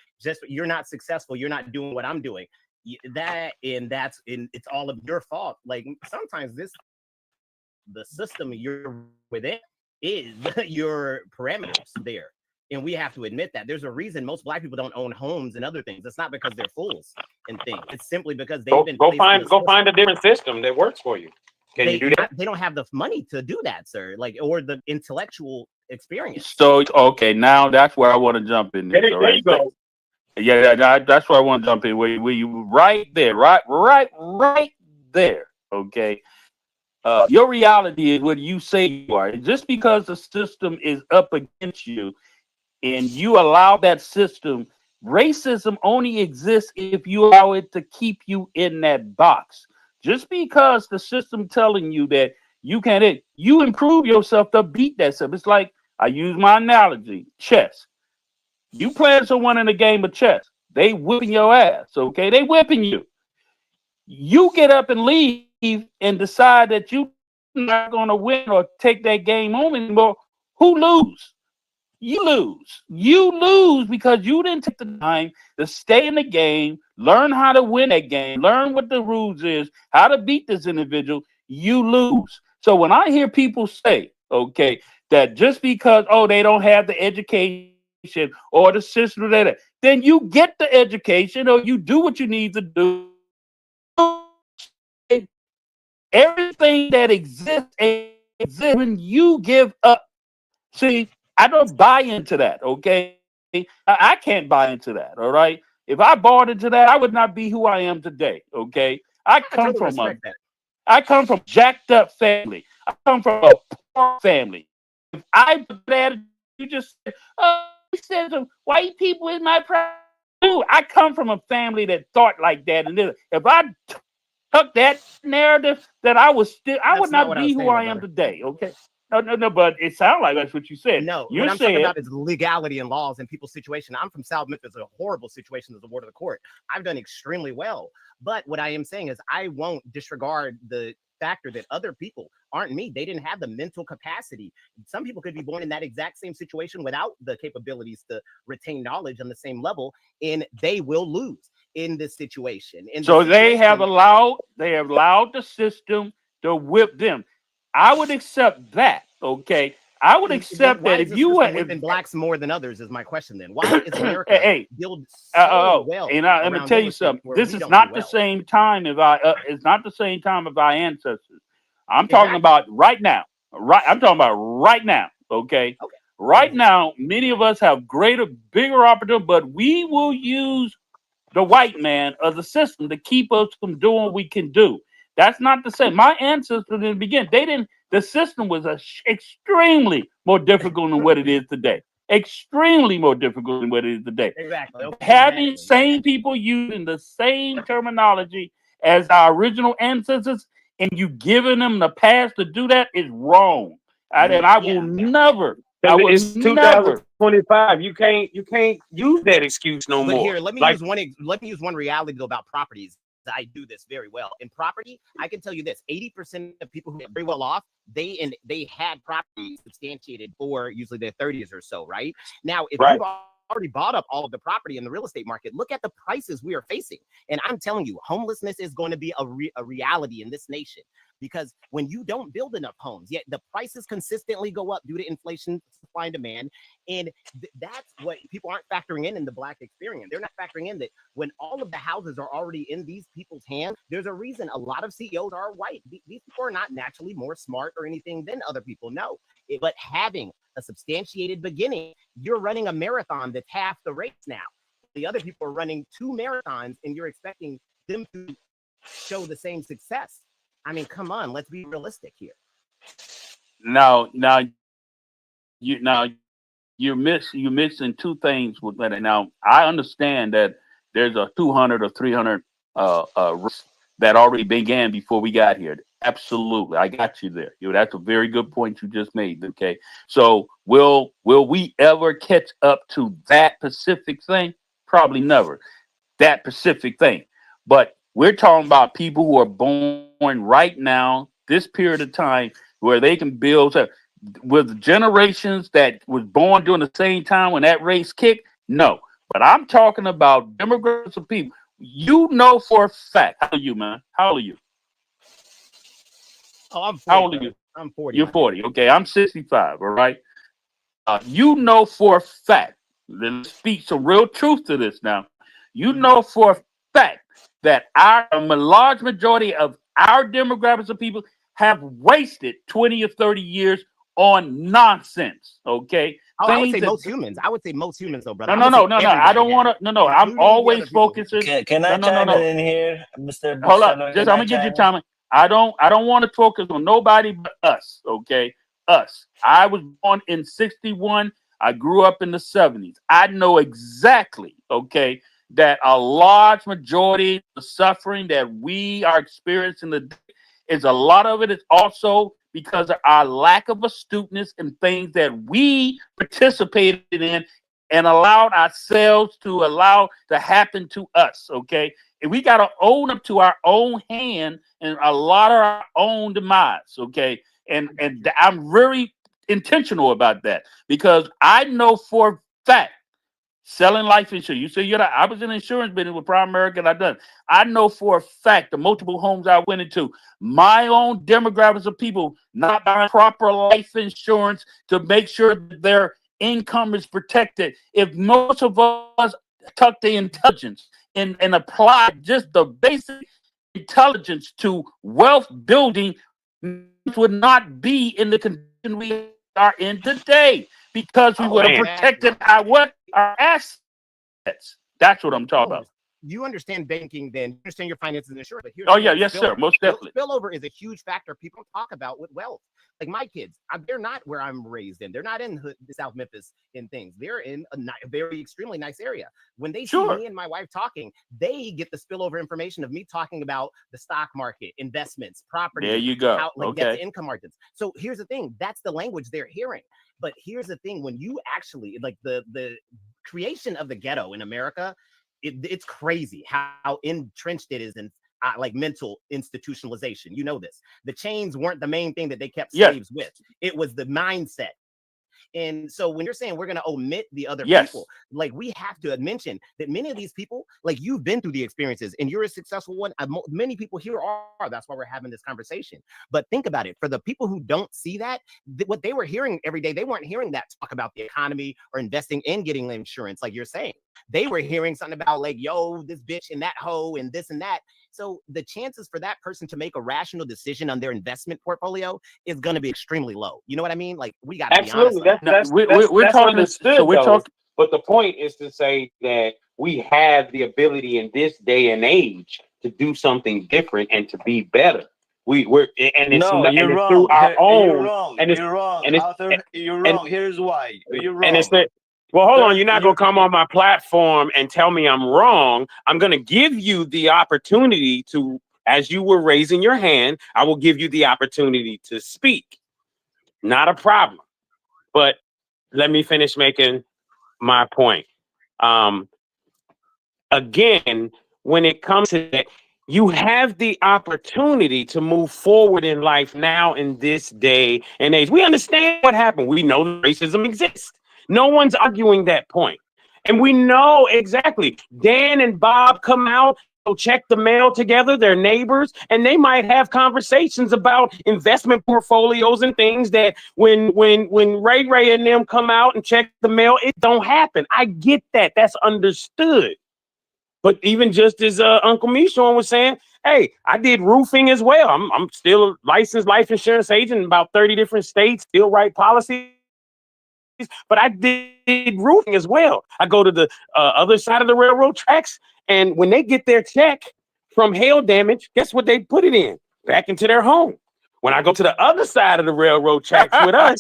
you're not successful. You're not doing what I'm doing. It's all of your fault. Like sometimes the system you're within is your parameters there. And we have to admit that there's a reason most Black people don't own homes and other things. It's not because they're fools and things. It's simply because they've been go find a different system that works for you. Can you do that? They don't have the money to do that, sir. Like, or the intellectual experience. So okay, now that's where I want to jump in. There you go. Yeah, that's where I want to jump in. Where you right there, right there. Okay. Your reality is what you say you are. Just because the system is up against you and you allow that system, racism only exists if you allow it to keep you in that box. Just because the system telling you that you can't, you improve yourself to beat that stuff. It's like, I use my analogy, chess. You playing someone in a game of chess, they whipping your ass, okay? They whipping you. You get up and leave and decide that you're not going to win or take that game home anymore. Who lose? You lose. You lose because you didn't take the time to stay in the game, learn how to win that game, learn what the rules is, how to beat this individual. You lose. So when I hear people say, okay, that just because, they don't have the education or the system, then you get the education or you do what you need to do. Everything that exists when you give up. See, I don't buy into that, okay? I can't buy into that, all right? If I bought into that, I would not be who I am today, okay? I come from a jacked up family. I come from a poor family. if I put that, you just said, oh, he said some white people in my pride. I come from a family that thought like that, and if I took that narrative, that I would not be who I am today. Okay. No, but it sounds like that's what you said. No, you're what I'm saying talking about is legality and laws and people's situation. I'm from South Memphis, a horrible situation as a ward of the court. I've done extremely well. But what I am saying is I won't disregard the factor that other people aren't me. They didn't have the mental capacity. Some people could be born in that exact same situation without the capabilities to retain knowledge on the same level, and they will lose in this situation. So they have allowed the system to whip them. I would accept that. Okay, I would accept that if you were whipping blacks more than others is my question. Then why is America built so well? And I'm gonna tell you something. This is not the same time it's not the same time of our ancestors. I'm talking about right now. I'm talking about right now. Okay. Right now, many of us have bigger opportunity, but we will use the white man of the system to keep us from doing what we can do. That's not the same. My ancestors in the beginning, the system was extremely more difficult than what it is today. Extremely more difficult than what it is today. Exactly. Having same people using the same terminology as our original ancestors and you giving them the pass to do that is wrong. And I will never. It's 2025. You can't use that excuse no more. But here, let me use one reality though about properties. I do this very well. In property, I can tell you this: 80% of people who are very well off, they had property substantiated for usually their 30s or so, right? Now, if you've already bought up all of the property in the real estate market, look at the prices we are facing. And I'm telling you, homelessness is going to be a reality in this nation. Because when you don't build enough homes, yet the prices consistently go up due to inflation, supply and demand. And that's what people aren't factoring in the Black experience. They're not factoring in that when all of the houses are already in these people's hands, there's a reason a lot of CEOs are white. These people are not naturally more smart or anything than other people. No, but having a substantiated beginning, you're running a marathon that's half the race now. The other people are running 2 marathons and you're expecting them to show the same success. I mean, come on, let's be realistic here. Now you're missing two things with that. Now I understand that there's a 200 or 300 that already began before we got here. Absolutely, I got you there. That's a very good point you just made. Okay, so will we ever catch up to that specific thing? Probably never. That specific thing, but we're talking about people who are born right now, this period of time, where they can build with generations that was born during the same time when that race kicked. No, but I'm talking about demographics of people. You know for a fact. How old are you, man? How old are you? Oh, I'm 40. How old are you? I'm 40. You're 40. Okay, I'm 65. All right. You know for a fact. Let's speak some real truth to this now. You know for a fact that a large majority of our demographics of people have wasted 20 or 30 years on nonsense. Okay. I would say most humans. I would say most humans, though, brother. No. I don't want to. No. I'm always focusing. Can I chime in here, Mr. Hold up. I'm gonna get you time. I don't want to focus on nobody but us. Okay. Us. I was born in 61. I grew up in the 70s. I know exactly. Okay. That a large majority of the suffering that we are experiencing is a lot of it is also because of our lack of astuteness and things that we participated in and allowed ourselves to allow to happen to us. Okay. And we got to own up to our own hand and a lot of our own demise. Okay. And I'm very intentional about that because I know for a fact, selling life insurance. You say I was in the insurance business with Primerica and I done. I know for a fact the multiple homes I went into, my own demographics of people not buying proper life insurance to make sure that their income is protected. If most of us took the intelligence and apply just the basic intelligence to wealth building, would not be in the condition we are in today because we would have protected our assets. That's what I'm talking about. you understand banking, then you understand your finances and insurance. But here's oh yeah, yes sir, most definitely. Spillover is a huge factor people talk about with wealth. Like my kids, they're not where I'm raised in. They're not in South Memphis in things. They're in a very extremely nice area. When they see me and my wife talking, they get the spillover information of me talking about the stock market, investments, property. There you go. How, like, that's income margins. So here's the thing. That's the language they're hearing. But here's the thing. When you actually, like the creation of the ghetto in America, it's crazy how entrenched it is in like mental institutionalization. You know this. The chains weren't the main thing that they kept slaves with. It was the mindset. And so when you're saying we're going to omit the other people, like we have to mention that many of these people, like you've been through the experiences and you're a successful one. Many people here are. That's why we're having this conversation. But think about it. For the people who don't see that, what they were hearing every day, they weren't hearing that talk about the economy or investing in getting insurance like you're saying. They were hearing something about like, yo, this bitch and that hoe and this and that. So the chances for that person to make a rational decision on their investment portfolio is going to be extremely low. You know what I mean? Like we got to be honest. We're talking understood. So we're talking, but the point is to say that we have the ability in this day and age to do something different and to be better. We're and it's, no, and you're it's wrong. through our own. You're wrong. And it's, you're wrong. And it's, Arthur, you're wrong. Here's why. You're wrong. And it's that. Well, hold on. You're not going to come on my platform and tell me I'm wrong. I'm going to give you the opportunity to, as you were raising your hand, I will give you the opportunity to speak. Not a problem. But let me finish making my point. Again, when it comes to that, you have the opportunity to move forward in life now in this day and age. We understand what happened. We know racism exists. No one's arguing that point. And we know exactly. Dan and Bob come out, go check the mail together, they're neighbors, and they might have conversations about investment portfolios and things that when Ray and them come out and check the mail, it don't happen. I get that. That's understood. But even just as Uncle Mishon was saying, hey, I did roofing as well. I'm still a licensed life insurance agent in about 30 different states, still write policies. But I did roofing as well. I go to the other side of the railroad tracks, and when they get their check from hail damage, guess what they put it in? Back into their home. When I go to the other side of the railroad tracks with us,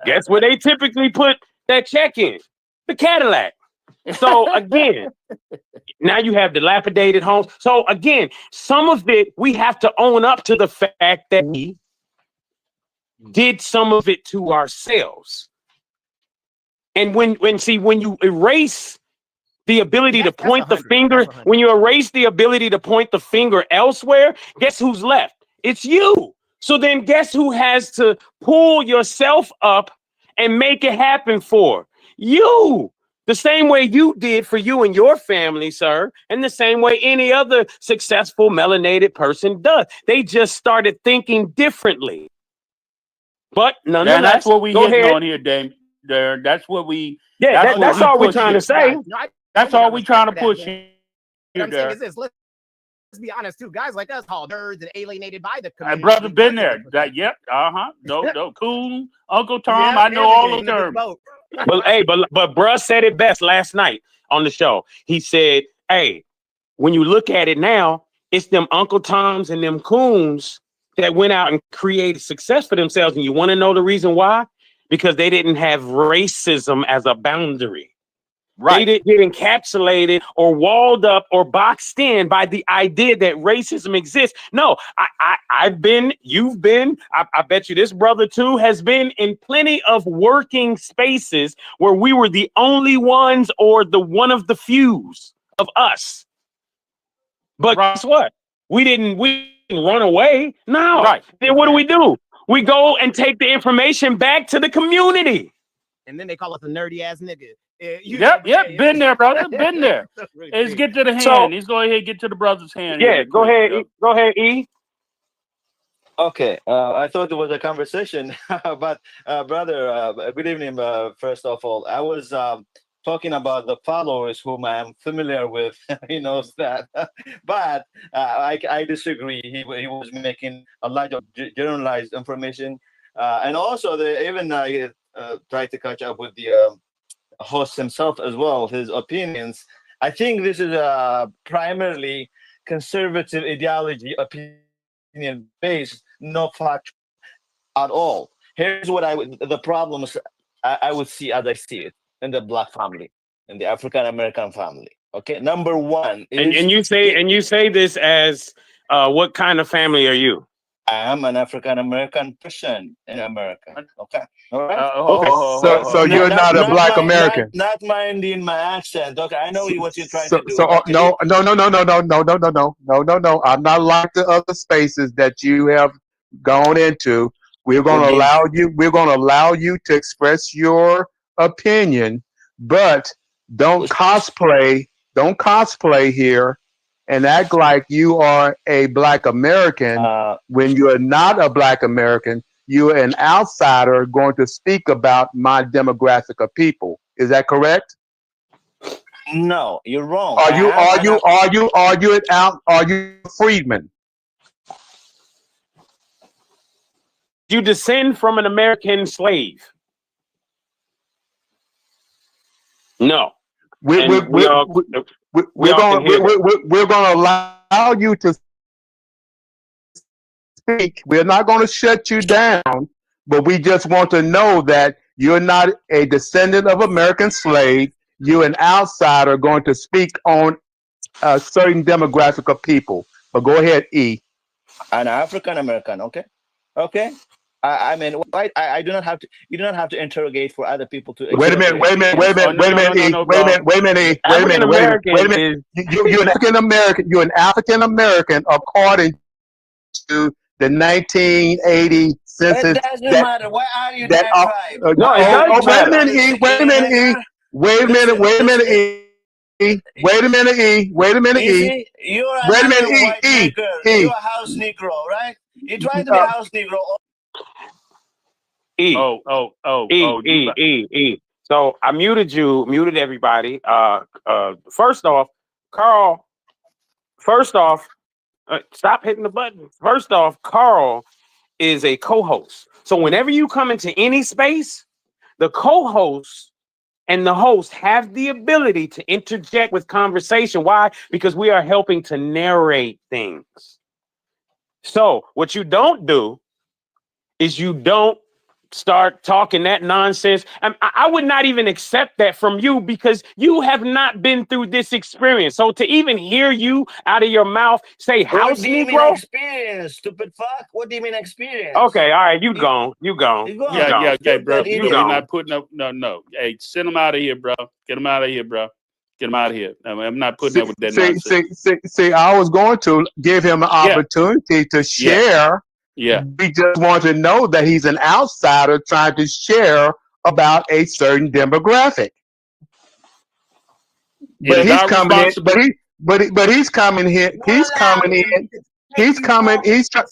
guess where they typically put that check in? The Cadillac. So again, now you have dilapidated homes. So again, some of it, we have to own up to the fact that we did some of it to ourselves. And when you erase the ability to point the finger, when you erase the ability to point the finger elsewhere, guess who's left? It's you. So then guess who has to pull yourself up and make it happen for? You. The same way you did for you and your family, sir, and the same way any other successful melanated person does. They just started thinking differently. But nonetheless, that's what we hitting on here, Dame. That's what we. Yeah, that's all we're trying to say. That's all we're trying to push here. What I'm saying is this. Let's be honest too. Guys like us called nerds and alienated by the community. My brother been there. Yep. No. Coon, Uncle Tom. Yeah, I know all the terms. But bruh said it best last night on the show. He said, hey, when you look at it now, it's them Uncle Toms and them Coons that went out and created success for themselves. And you want to know the reason why? Because they didn't have racism as a boundary. Right. They didn't get encapsulated or walled up or boxed in by the idea that racism exists. No, you've been, I bet you this brother too has been in plenty of working spaces where we were the only ones or the one of the fews of us. But guess what? We didn't run away. No. Right. Then what do? We go and take the information back to the community. And then they call us a nerdy ass nigga. Yep, been there, brother, been there. Let's get to the hand. Let's go ahead and get to the brother's hand. Yeah, go ahead, E. Okay, I thought it was a conversation, but brother, good evening. First of all, I was talking about the followers whom I am familiar with. He knows that, but I disagree. He was making a lot of generalized information, and also they even tried to catch up with the host himself as well, his opinions. I think this is primarily conservative ideology, opinion based, no fact at all. Here's what the problems I would see as I see it in the Black family, in the African American family. Okay, number one is and you say this as what kind of family are you? I am an African American person in America. Okay. All right. Okay. So you're not a Black American. Not minding my accent. Okay. I know what you're trying to do. So no. I'm not like the other spaces that you have gone into. We're going to allow you. We're going to allow you to express your opinion, but don't cosplay. Don't cosplay here and act like you are a Black American when you are not a Black American. You're an outsider going to speak about my demographic of people. Is that correct? No, you're wrong. Are you freedman? You descend from an American slave. No. We're going to allow you to speak. We're not going to shut you down, but we just want to know that you're not a descendant of American slave. You're an outsider going to speak on a certain demographic of people. But go ahead, E. An African American. Okay. Okay. I mean, I do not have to. You do not have to interrogate for other people to. Wait a minute. You're an African American. You're an African American according to the 1980 census. It doesn't matter. Why are you that tribe? No, it does matter. Wait a minute, E. You're a white maker. You're a house Negro, right? You try to be a house Negro. E. So I muted everybody. First off, Carl. Stop hitting the button. First off, Carl is a co-host. So whenever you come into any space, the co-host and the host have the ability to interject with conversation. Why? Because we are helping to narrate things. So what you don't do is you don't start talking that nonsense. I would not even accept that from you because you have not been through this experience. So to even hear you out of your mouth say house Negro, experience, stupid fuck. What do you mean experience? Okay, all right, you gone. Yeah, okay, bro. You're not putting up. No. Hey, send him out of here, bro. Get him out of here, bro. Get him out of here. I'm not putting up with that nonsense. See, I was going to give him an opportunity to share. Yeah. We just want to know that he's an outsider trying to share about a certain demographic. But he's coming in. But he's coming here. He's coming in. He's coming. He's trying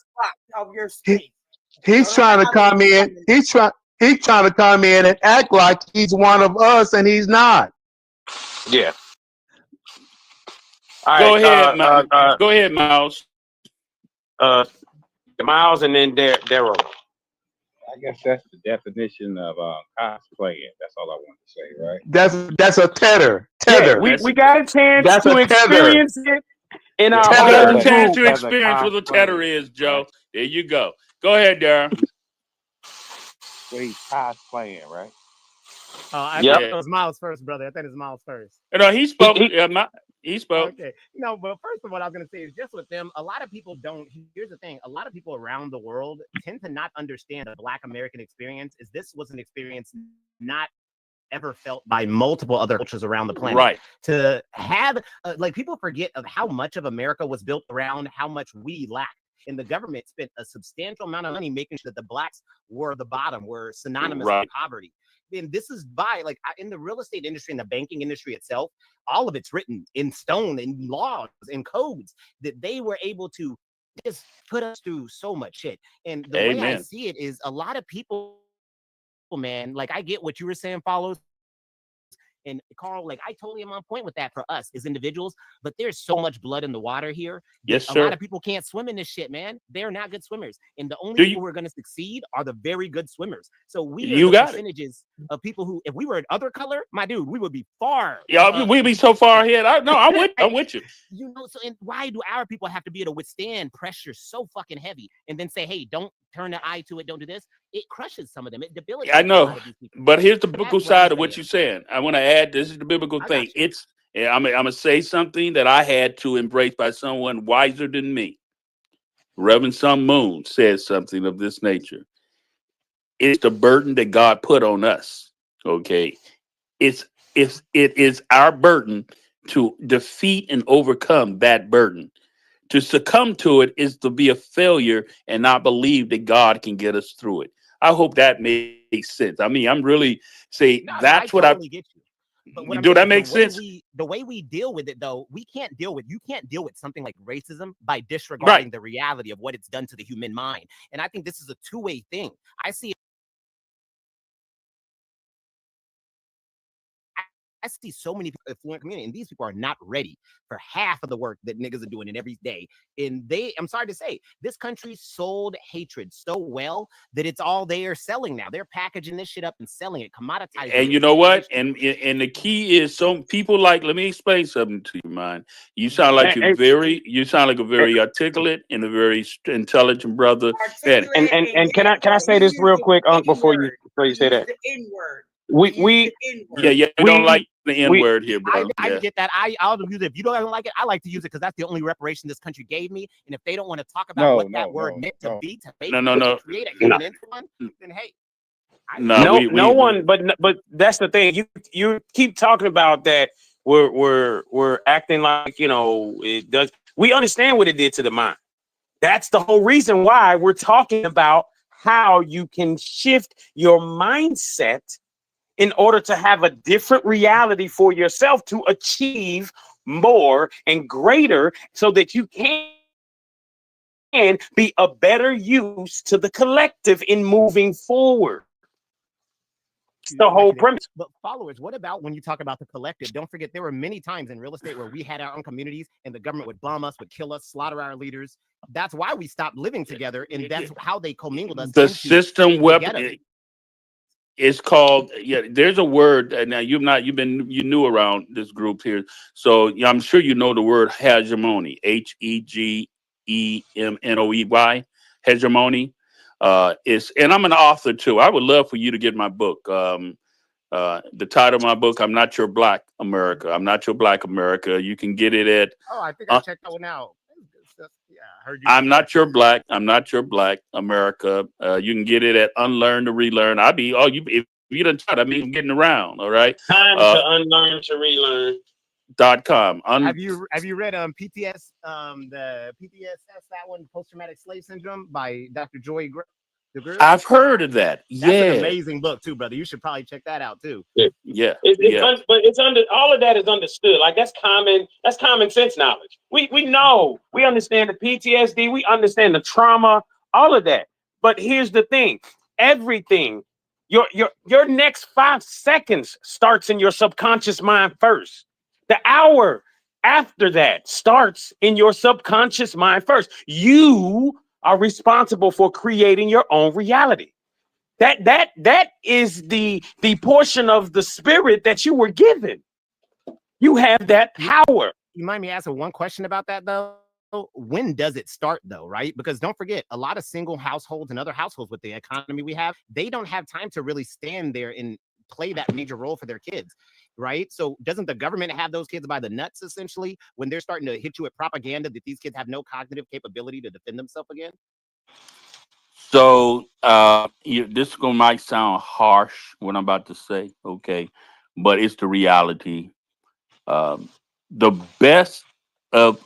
to come in. He's trying to come in and act like he's one of us, and he's not. Yeah. Go ahead, go ahead, Miles. Miles and then Daryl. I guess that's the definition of cosplaying. That's all I want to say, right? That's a tether. Yeah, we got a chance to experience it in our own chance to experience what a tether is, Joe. There you go. Go ahead, Darren. So he's cosplaying, right? I think it was Miles first, brother. I think it's Miles first. No, he spoke. He spoke. Okay. No, but first of all, I was going to say is just with them, a lot of people don't. Here's the thing. A lot of people around the world tend to not understand a Black American experience. Is this was an experience not ever felt by multiple other cultures around the planet. Right. To have, like, people forget of how much of America was built around how much we lacked. And the government spent a substantial amount of money making sure that the Blacks were the bottom, were synonymous with poverty. And this is by, like, in the real estate industry and the banking industry itself, all of it's written in stone, in laws, in codes, that they were able to just put us through so much shit. And the way I see it is a lot of people, man, like, I get what you were saying, Follows. And Carl, like I totally am on point with that for us as individuals, but there's so much blood in the water here. Yes, a sir. lot of people can't swim in this shit, man. They're not good swimmers. And the only people who are going to succeed are the very good swimmers. So we are the percentages of people who, if we were another color, my dude, we would be far. Yeah, we'd be so far ahead. I'm with you. You know, so and why do our people have to be able to withstand pressure so fucking heavy and then say, hey, don't turn the eye to it, don't do this? It crushes some of them. It debilitates. I know, but here's the biblical side of what you're saying. I want to add, this is the biblical thing. I'm gonna say something that I had to embrace by someone wiser than me. Reverend Sun Moon says something of this nature. It's the burden that God put on us. Okay, it is our burden to defeat and overcome that burden. To succumb to it is to be a failure and not believe that God can get us through it. I hope that makes sense. I mean, I'm really saying that's what I totally get you. But do that make sense? The way we deal with it, though, you can't deal with something like racism by disregarding the reality of what it's done to the human mind. And I think this is a two-way thing. I see so many people in the affluent community, and these people are not ready for half of the work that niggas are doing in every day. And I'm sorry to say, this country sold hatred so well that it's all they are selling now. They're packaging this shit up and selling it, commoditizing. And you know what? And the key is, some people let me explain something to you, man. You sound like a very articulate and a very intelligent brother. And can I say this real quick, before you say that? We don't like the N-word here, bro. I get that. I'll use it. If you don't like it, I like to use it because that's the only reparation this country gave me. And if they don't want to talk about what that word meant to be, to create a human influence, then hey. No one, but that's the thing. You keep talking about that. We're acting like, you know, it does. We understand what it did to the mind. That's the whole reason why we're talking about how you can shift your mindset in order to have a different reality for yourself to achieve more and greater, so that you can be a better use to the collective in moving forward. It's the whole premise. But followers, what about when you talk about the collective? Don't forget, there were many times in real estate where we had our own communities and the government would bomb us, would kill us, slaughter our leaders. That's why we stopped living together, and that's how they commingled us. The system weapon. It's called, there's a word. Now you knew around this group here. So I'm sure you know the word hegemony, Hegemony, hegemony. And I'm an author too. I would love for you to get my book. The title of my book, I'm Not Your Black America. I'm Not Your Black America. You can get it at. Oh, I think I checked that one out. Yeah, I heard you. I'm Not Your Black America. You can get it at Unlearn to Relearn. If you done tried, I'm getting around. All right. Time to unlearn to relearn. .com. Have you read PTS the PTSS, that one, post traumatic slave syndrome by Dr. Joy DeGruy? I've heard of that. That's an amazing book too, brother. You should probably check that out too. But it's under, all of that is understood. Like that's common sense knowledge. We know, we understand the PTSD, we understand the trauma, all of that. But here's the thing: everything, your next 5 seconds starts in your subconscious mind first. The hour after that starts in your subconscious mind first. You are responsible for creating your own reality. That is the portion of the spirit that you were given. You have that power. You mind me asking one question about that though? When does it start though, right? Because don't forget, a lot of single households and other households with the economy we have, they don't have time to really stand there and play that major role for their kids, right? So doesn't the government have those kids by the nuts essentially when they're starting to hit you with propaganda that these kids have no cognitive capability to defend themselves again? So this might sound harsh what I'm about to say, okay, but it's the reality. The best of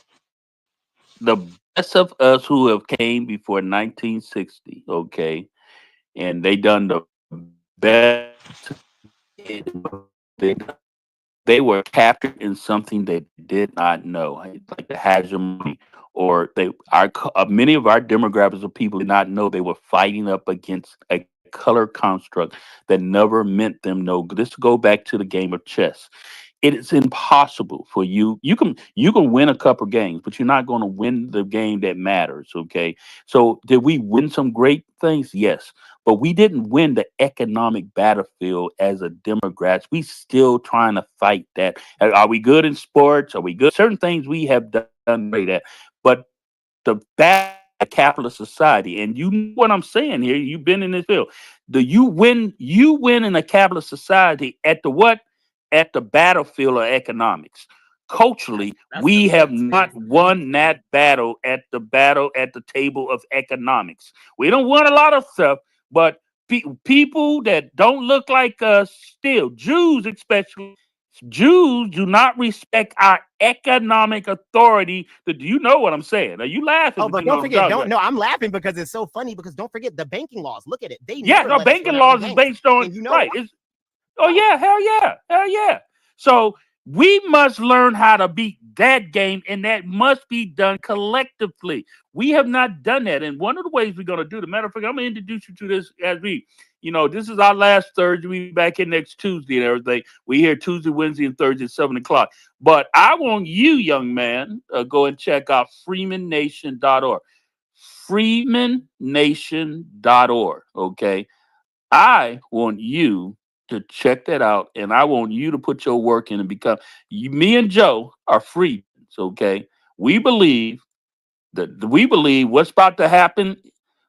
us who have came before 1960, okay, and they done the best. They were captured in something they did not know, like the hegemony, or many of our demographics of people did not know they were fighting up against a color construct that never meant them no good. Let's go back to the game of chess. It is impossible for you. You can win a couple games, but you're not going to win the game that matters. Okay. So did we win some great things? Yes. But we didn't win the economic battlefield as a Democrats. We still trying to fight that. Are we good in sports? Are we good? Certain things we have done great at. But the bad capitalist society, and you know what I'm saying here, you've been in this field. You win in a capitalist society at the what? At the battlefield of economics. Culturally, we have not won that battle at the table of economics. We don't won a lot of stuff, but people that don't look like us, still Jews especially, Jews do not respect our economic authority. Do you know what I'm saying? Are you laughing? Oh, but don't forget, no, I'm laughing because it's so funny, because don't forget the banking laws. Look at it. Banking laws is based on, right. Oh yeah, hell yeah. So we must learn how to beat that game, and that must be done collectively. We have not done that, and one of the ways we're going to do the matter of fact, I'm going to introduce you to this as this is our last Thursday. We'll be back in next Tuesday and everything. We here Tuesday, Wednesday, and Thursday at 7 o'clock. But I want you, young man, go and check out freemannation.org. freemannation.org. Okay, I want you to check that out, and I want you to put your work in and become me and Joe are free. Okay, we believe what's about to happen,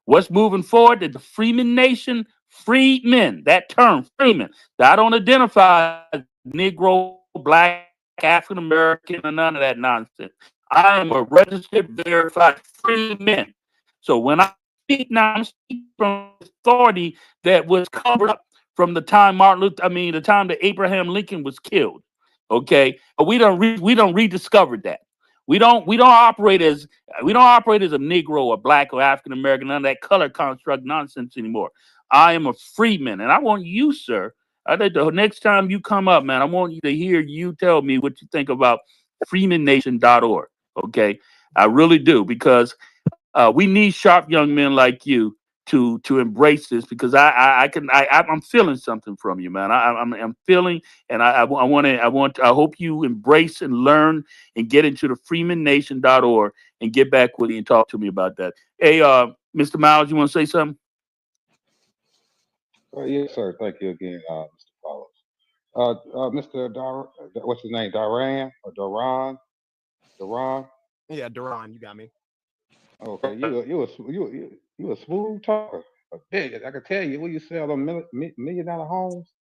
what's moving forward, that the Freeman Nation, freedmen, that term, freeman, that I don't identify as Negro, Black, African American, or none of that nonsense. I am a registered, verified freeman. So when I speak now, I'm speaking from authority that was covered up from the time the time that Abraham Lincoln was killed. Okay, but we don't rediscover that. We don't operate as a Negro or Black or African American, none of that color construct nonsense anymore. I am a freeman, and I want you, sir. I think the next time you come up, man, I want you to hear you tell me what you think about freemannation.org. Okay, I really do, because we need sharp young men like you to embrace this, because I'm feeling something from you, man. I'm feeling, and I hope you embrace and learn and get into the freemannation.org and get back with me and talk to me about that. Hey, Mr. Miles, you want to say something? Yes, sir. Thank you again, Mr. Follows. Mr. What's his name? Duran or Duran? Duran? Yeah, Duran, you got me. Okay, you a smooth talker. I can tell you, will you sell them $1 million homes?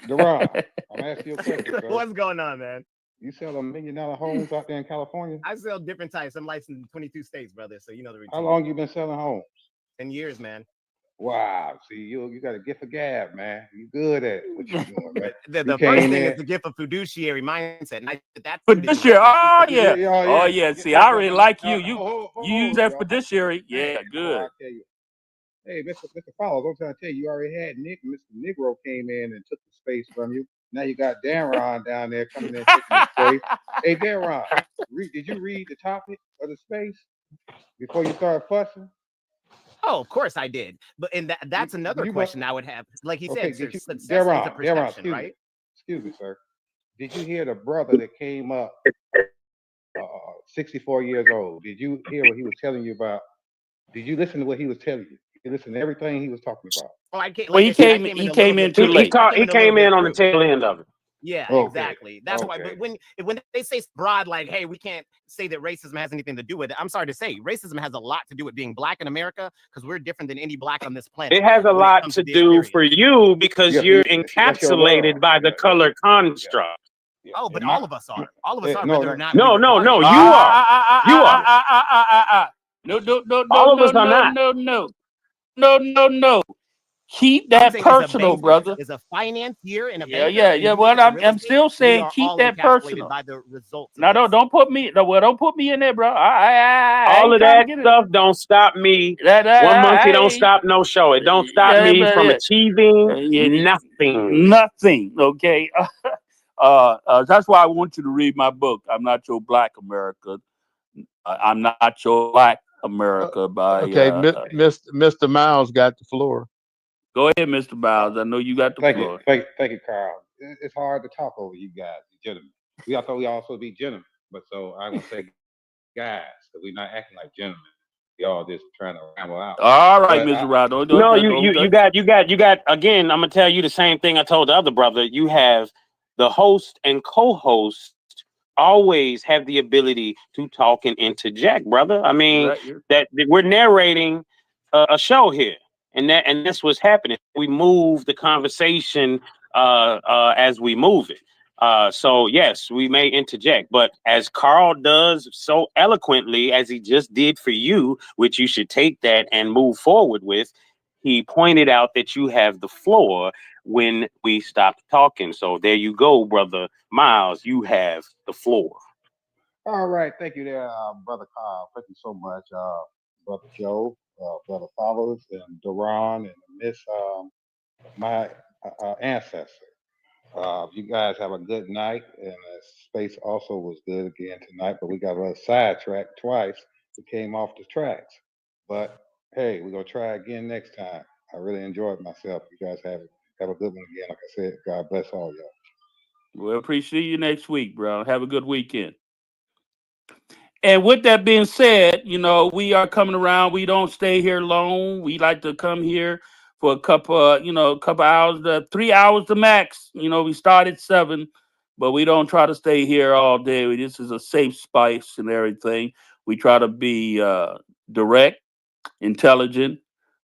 Duran, I'm asking you a question, sir. What's going on, man? You sell $1 million homes out there in California? I sell different types. I'm licensed in 22 states, brother. So you know the routine. How long you been selling homes? 10 years, man. Wow. See, you got a gift of gab, man. You good at what you're doing, right? The first thing is the gift of fiduciary mindset. And that's fiduciary. Oh yeah. See, I really like you. You use that fiduciary. Yeah, good. Hey, Mr. Follows, I'm trying to tell you, you already had Mr. Negro came in and took the space from you. Now you got Darron down there coming in taking the space. Hey, Darron, did you read the topic of the space before you started fussing? Oh, of course I did. But that's another question I would have. Like he said, Darron, right? Excuse me, sir. Did you hear the brother that came up 64 years old? Did you hear what he was telling you about? Did you listen to what he was telling you? You listen to everything he was talking about. Oh, he came in too late. He came in on the tail end of it. Yeah, exactly. That's why. But when they say broad, like, hey, we can't say that racism has anything to do with it. I'm sorry to say, racism has a lot to do with being Black in America, because we're different than any Black on this planet. It has a lot to do for you because you're encapsulated by the color construct. Oh, but all of us are. All of us are. No, but not. no, you are. You are. No. All of us are not. No. Keep that personal, brother. Is a financier and a yeah. Well, I'm still saying keep that personal. By the results. No, don't put me. No, don't put me in there, bro. All of that stuff don't stop me. One monkey don't stop no show. It don't stop me from achieving nothing. Nothing. Okay. That's why I want you to read my book. I'm Not Your Black America. I'm Not Your Black America by Okay, Mr. Miles got the floor. Go ahead, Mr. Biles. I know you got the Thank floor. you, thank you, Carl. It's hard to talk over you guys, gentlemen. I thought we also be gentlemen, but so I'm gonna say guys, because we're not acting like gentlemen. We all just trying to ramble out. All right, But Mr. Rod. No, you got. Again, I'm gonna tell you the same thing I told the other brother. You have the host and co-host always have the ability to talk and interject, brother. I mean, that we're narrating a show here, and that's what's happening. We move the conversation as we move it. So yes, we may interject, but as Carl does so eloquently as he just did for you, which you should take that and move forward with, he pointed out that you have the floor when we stopped talking. So there you go, brother Miles, you have the floor. All right, thank you there, brother Carl. Thank you so much, brother Joe, brother Followers, and Duran, and Miss my ancestor. You guys have a good night, and space also was good again tonight, but we got a little sidetracked twice. We came off the tracks, but hey, we're gonna try again next time. I really enjoyed myself. You guys have a good one again. Like I said, God bless all y'all. We'll appreciate you next week, bro. Have a good weekend. And with that being said, you know, we are coming around. We don't stay here long. We like to come here for a couple hours, 3 hours the max. You know, we start at 7, but we don't try to stay here all day. This is a safe space and everything. We try to be direct, intelligent,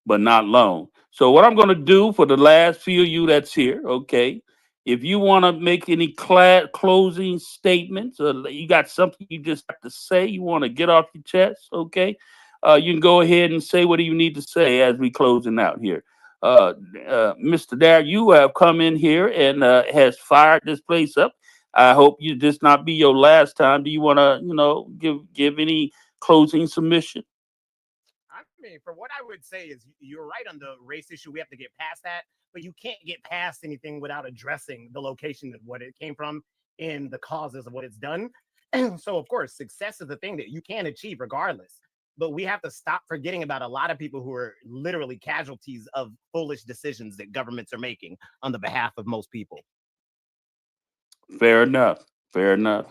but not long. So what I'm going to do for the last few of you that's here, okay, if you want to make any closing statements, or you got something you just have to say, you want to get off your chest, okay, you can go ahead and say what you need to say as we closing out here. Mr. Dare, you have come in here and has fired this place up. I hope you this not be your last time. Do you want to, give any closing submission? I mean, for what I would say is you're right on the race issue. We have to get past that, but you can't get past anything without addressing the location of what it came from and the causes of what it's done. So, of course, success is the thing that you can achieve regardless. But we have to stop forgetting about a lot of people who are literally casualties of foolish decisions that governments are making on the behalf of most people. Fair enough. Fair enough.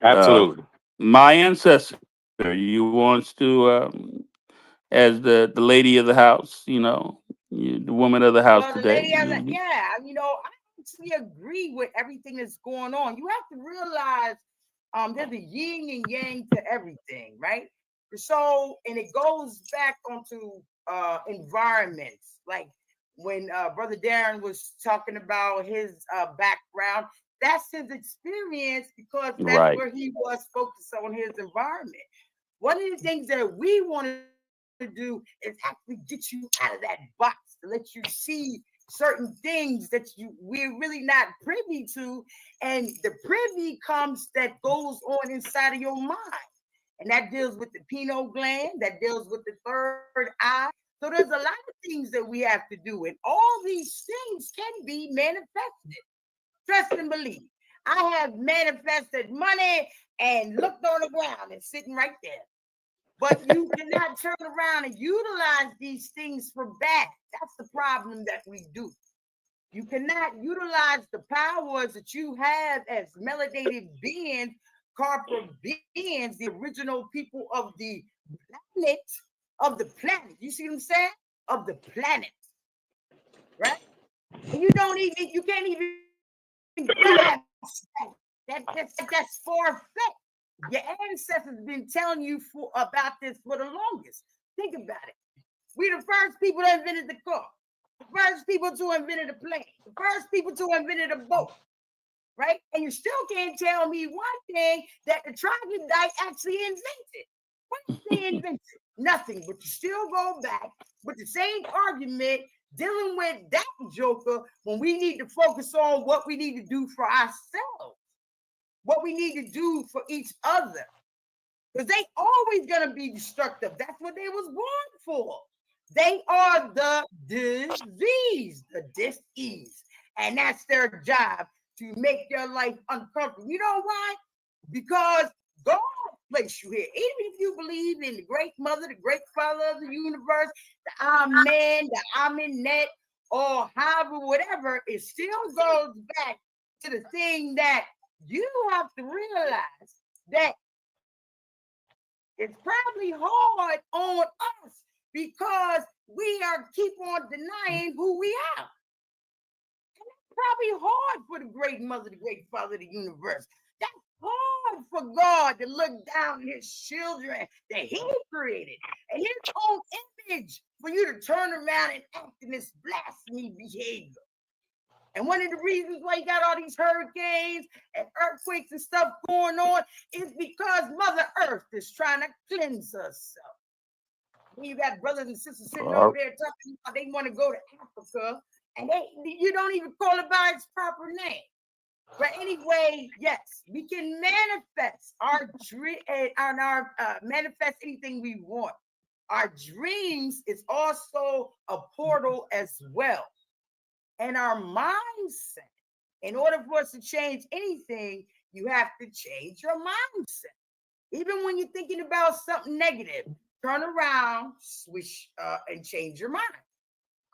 Absolutely. My ancestor, you wants to, as the lady of the house, the woman of the house today. I actually agree with everything that's going on. You have to realize there's a yin and yang to everything, right? So, and it goes back onto environments. Like when Brother Darren was talking about his background, that's his experience because that's where he was focused on his environment. One of the things that we want to do is actually get you out of that box to let you see certain things that we're really not privy to, and the privy comes that goes on inside of your mind, and that deals with the pineal gland, that deals with the third eye. So there's a lot of things that we have to do, and all these things can be manifested. Trust and believe. I have manifested money and looked on the ground and sitting right there. But you cannot turn around and utilize these things for bad. That's the problem that we do. You cannot utilize the powers that you have as melanated beings, corporal beings, the original people of the planet. You see what I'm saying? Of the planet, right? And you can't even grasp that. That's far-fetched. Your ancestors have been telling you about this for the longest. Think about it. We're the first people that invented the car, the first people to invented the plane, the first people to invented a boat, right? And you still can't tell me one thing that the troglodyte actually invented. What did they invent? Nothing, but you still go back with the same argument dealing with that joker when we need to focus on what we need to do for ourselves, what we need to do for each other. Because they always gonna be destructive. That's what they was born for. They are the disease, the dis-ease. And that's their job, to make their life uncomfortable. You know why? Because God place you here. Even if you believe in the great mother, the great father of the universe, the Amen, the Amenet, or however, whatever, it still goes back to the thing that you have to realize that it's probably hard on us because we keep on denying who we are. And it's probably hard for the great mother, the great father of the universe. That's hard for God to look down on his children that he created and his own image for you to turn around and act in this blasphemy behavior. And one of the reasons why you got all these hurricanes and earthquakes and stuff going on is because Mother Earth is trying to cleanse herself. When you got brothers and sisters sitting over there talking about they want to go to Africa, and you don't even call it by its proper name. But anyway, yes, we can manifest our dream and manifest anything we want. Our dreams is also a portal as well. And our mindset, in order for us to change anything, you have to change your mindset. Even when you're thinking about something negative, turn around, switch, and change your mind.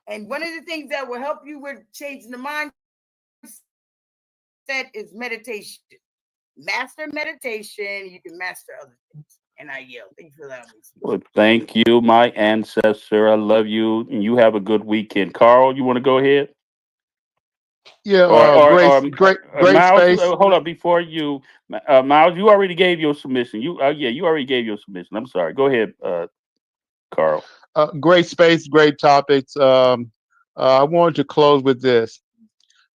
And one of the things that will help you with changing the mindset is meditation. Master meditation, you can master other things. And I yell. Thank you for that. Well, thank you, my ancestor. I love you, and you have a good weekend. Carl, you want to go ahead? Yeah, great Miles, space. hold up before you, Miles. You already gave your submission. You already gave your submission. I'm sorry. Go ahead, Carl. Great space, great topics. I wanted to close with this.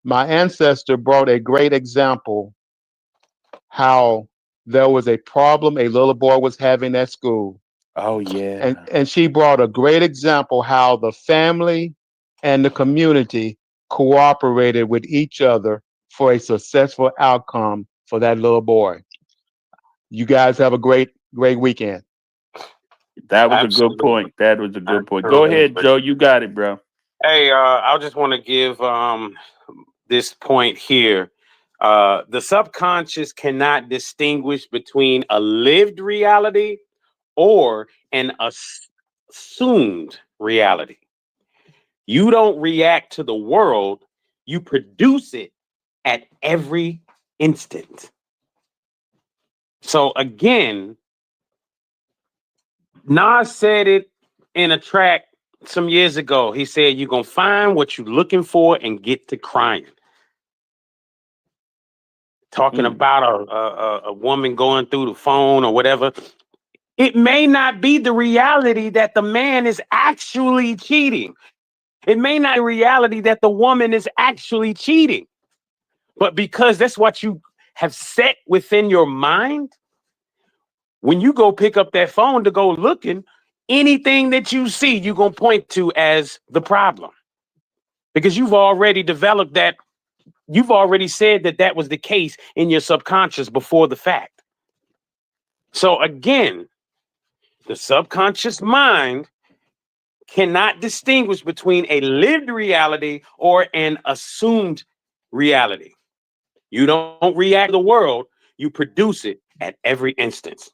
My ancestor brought a great example how there was a problem a little boy was having at school. Oh yeah. And she brought a great example how the family and the community cooperated with each other for a successful outcome for that little boy. You guys have a great weekend. That was Absolutely. a good point. That was a good point. Go Absolutely. ahead, Joe. You got it, bro. Hey, I just want to give this point here. The subconscious cannot distinguish between a lived reality or an assumed reality. You don't react to the world, you produce it at every instant. So again, Nas said it in a track some years ago. He said, you're going to find what you're looking for and get to crying. Talking about a woman going through the phone or whatever. It may not be the reality that the man is actually cheating. It may not be the reality that the woman is actually cheating. But because that's what you have set within your mind, when you go pick up that phone to go looking, anything that you see, you're going to point to as the problem. Because you've already developed that. You've already said that that was the case in your subconscious before the fact. So again, the subconscious mind cannot distinguish between a lived reality or an assumed reality. You don't react to the world, you produce it at every instance.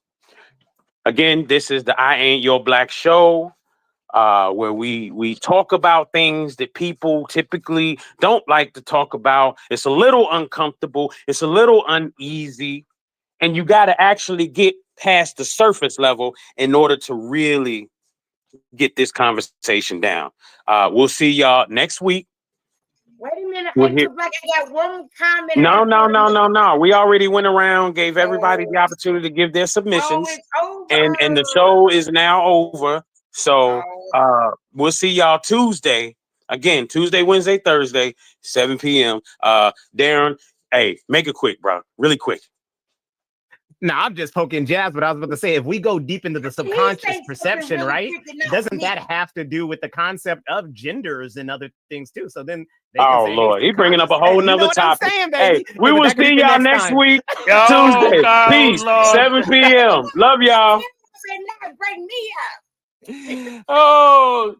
Again, this is the I Ain't Your Black show, where we talk about things that people typically don't like to talk about. It's a little uncomfortable. It's a little uneasy. And you got to actually get past the surface level in order to really get this conversation down. We'll see y'all next week. Wait a minute. We'll hit. I got one comment. No. We already went around, gave everybody the opportunity to give their submissions. And the show is now over. So we'll see y'all Tuesday. Again, Tuesday, Wednesday, Thursday, 7 p.m. Darren, hey, make it quick, bro. Really quick. No, I'm just poking jabs, but I was about to say, if we go deep into the subconscious perception, really right? Doesn't that have to do with the concept of genders and other things too? So then they can say, Lord, he's bringing up a whole nother topic. Saying, hey, we will see y'all next week, Oh, Tuesday. God, Peace, Lord. 7 p.m. Love y'all. Bring me up. Oh,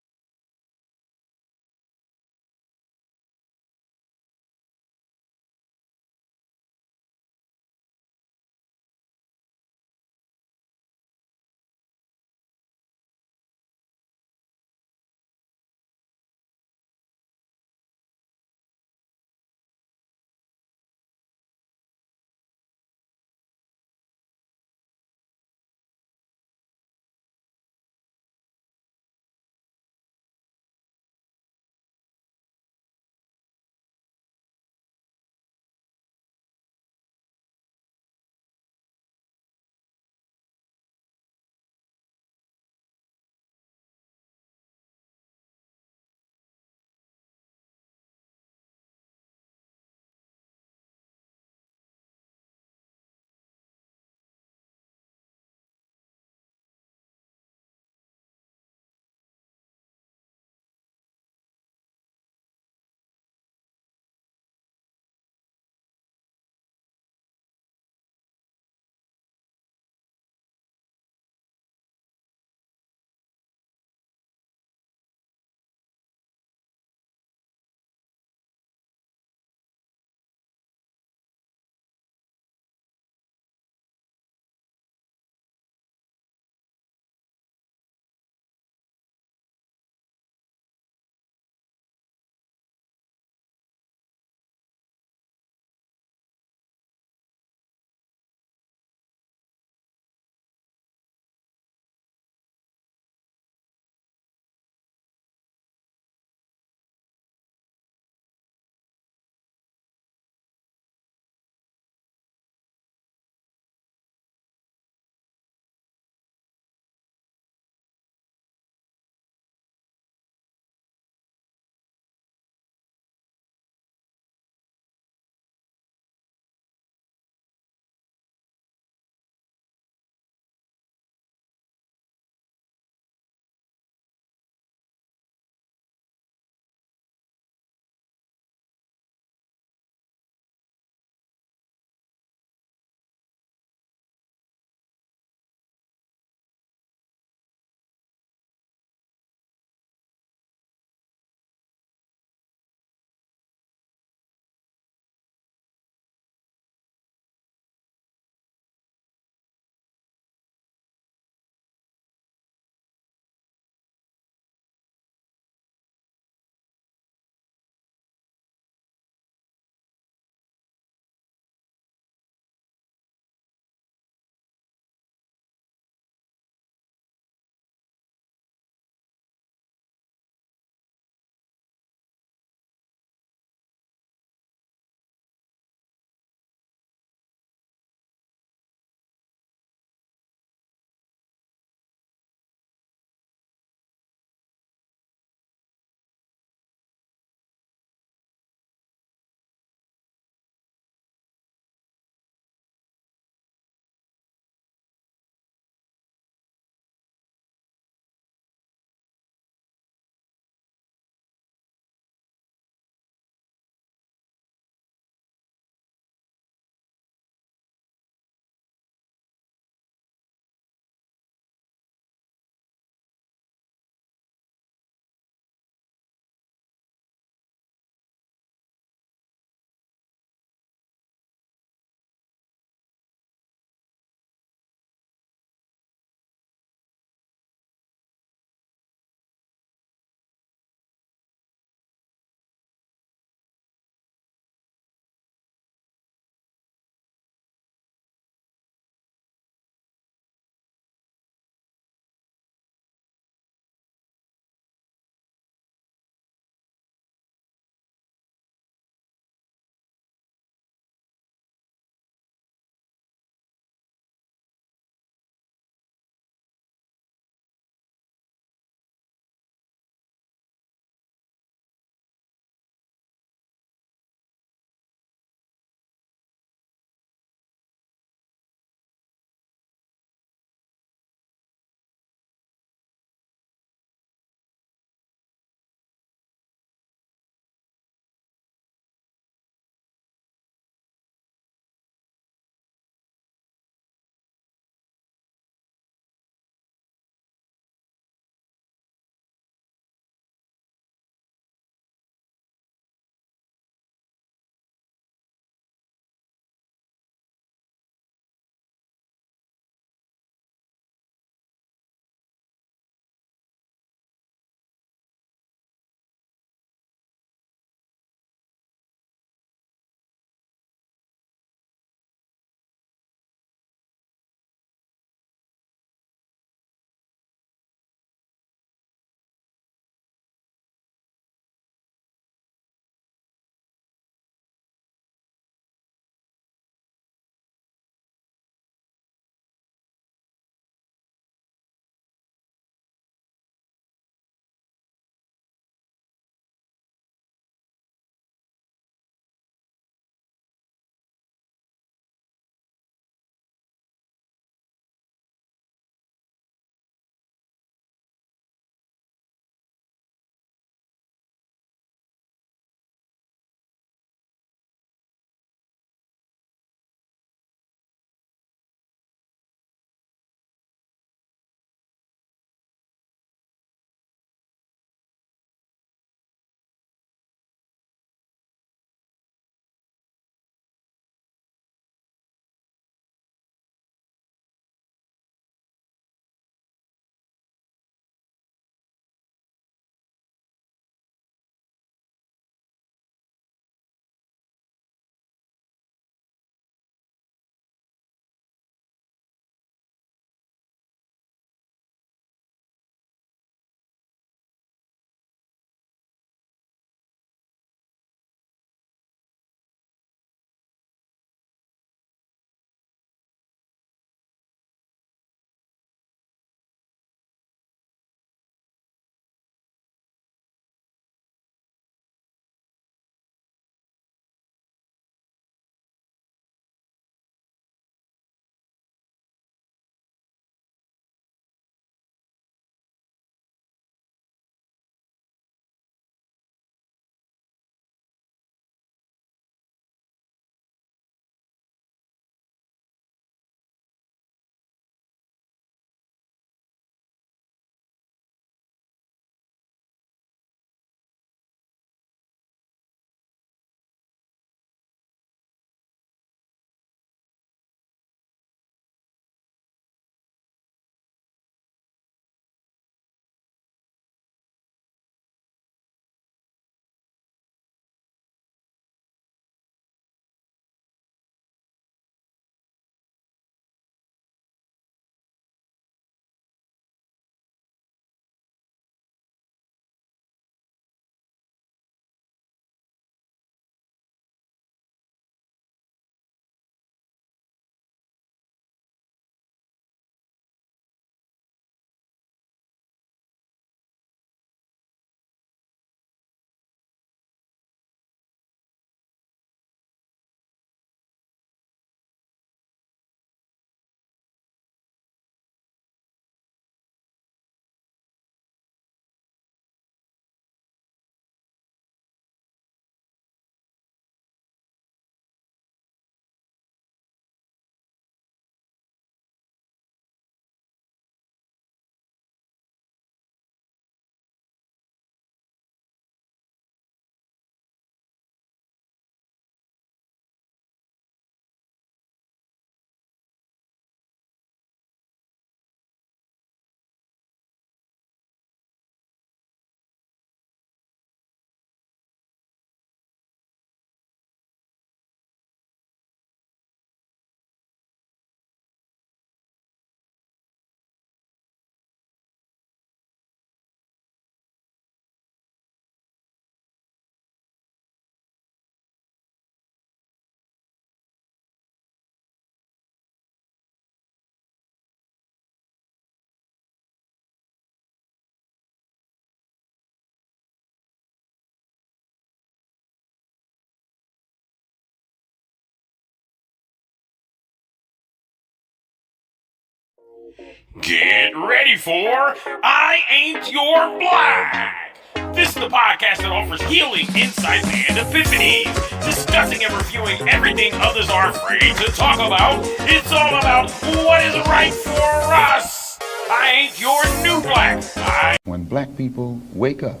Get ready for I Ain't Your Black. This is the podcast that offers healing, insights, and epiphanies, discussing and reviewing everything others are afraid to talk about. It's all about what is right for us. I ain't your new black. When black people wake up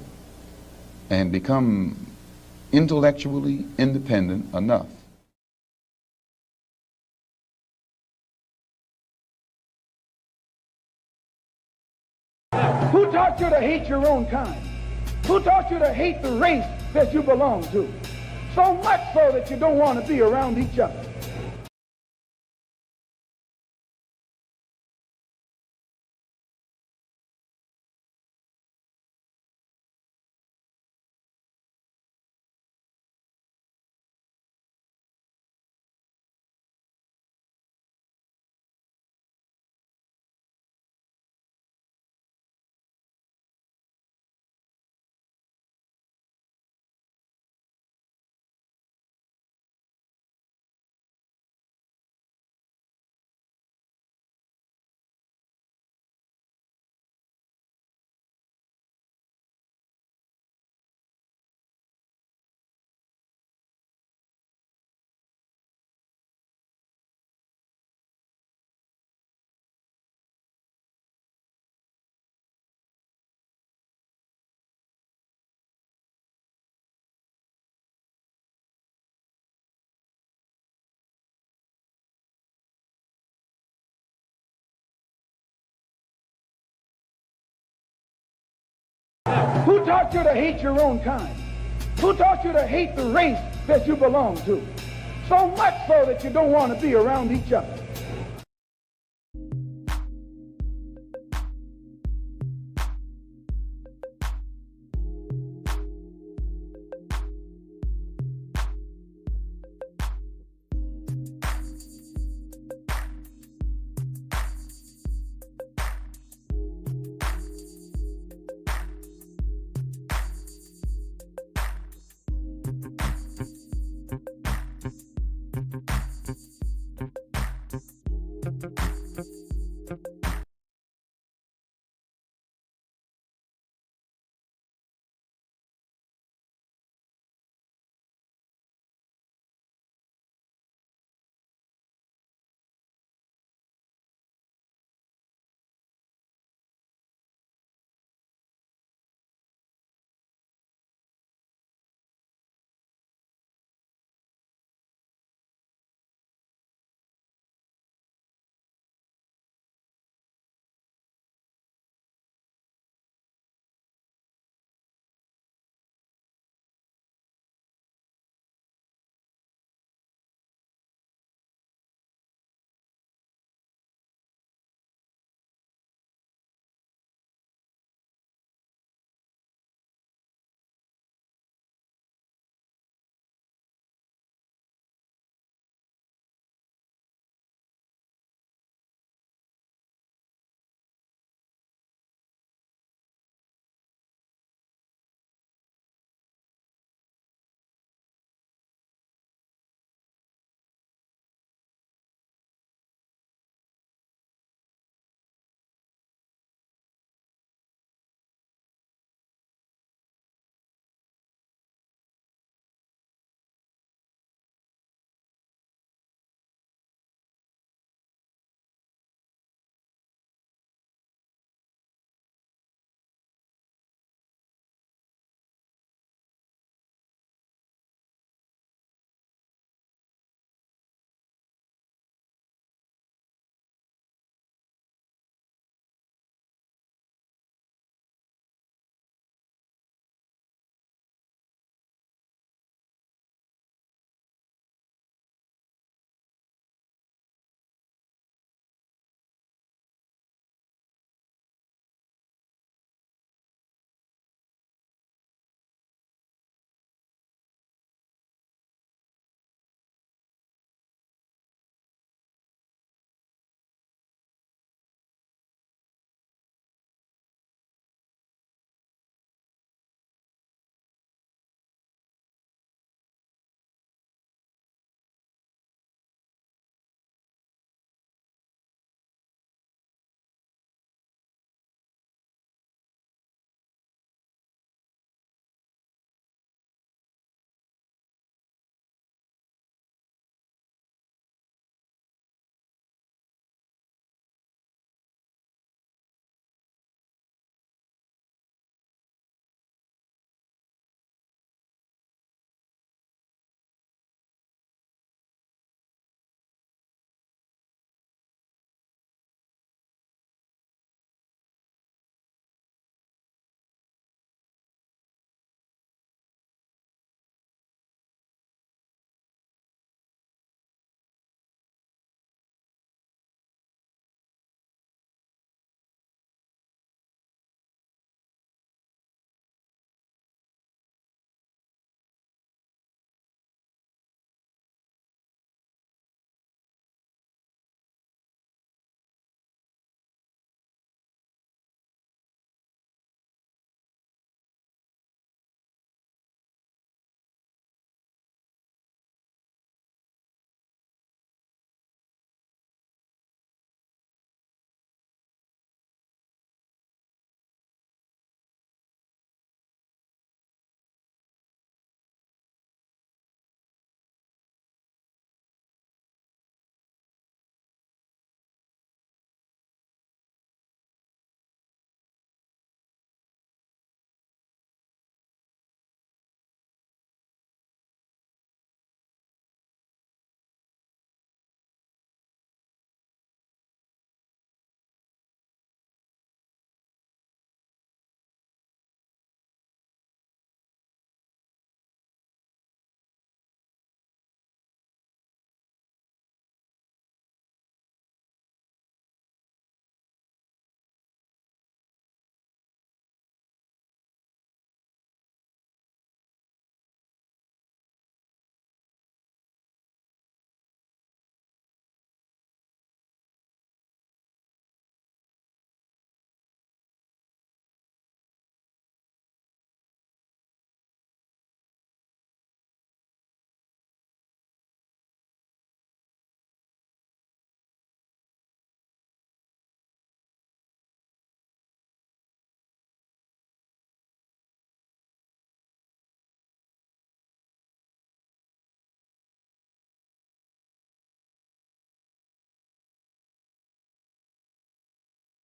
and become intellectually independent enough Who taught you to hate your own kind? Who taught you to hate the race that you belong to? So much so that you don't want to be around each other. Who taught you to hate your own kind? Who taught you to hate the race that you belong to? So much so that you don't want to be around each other.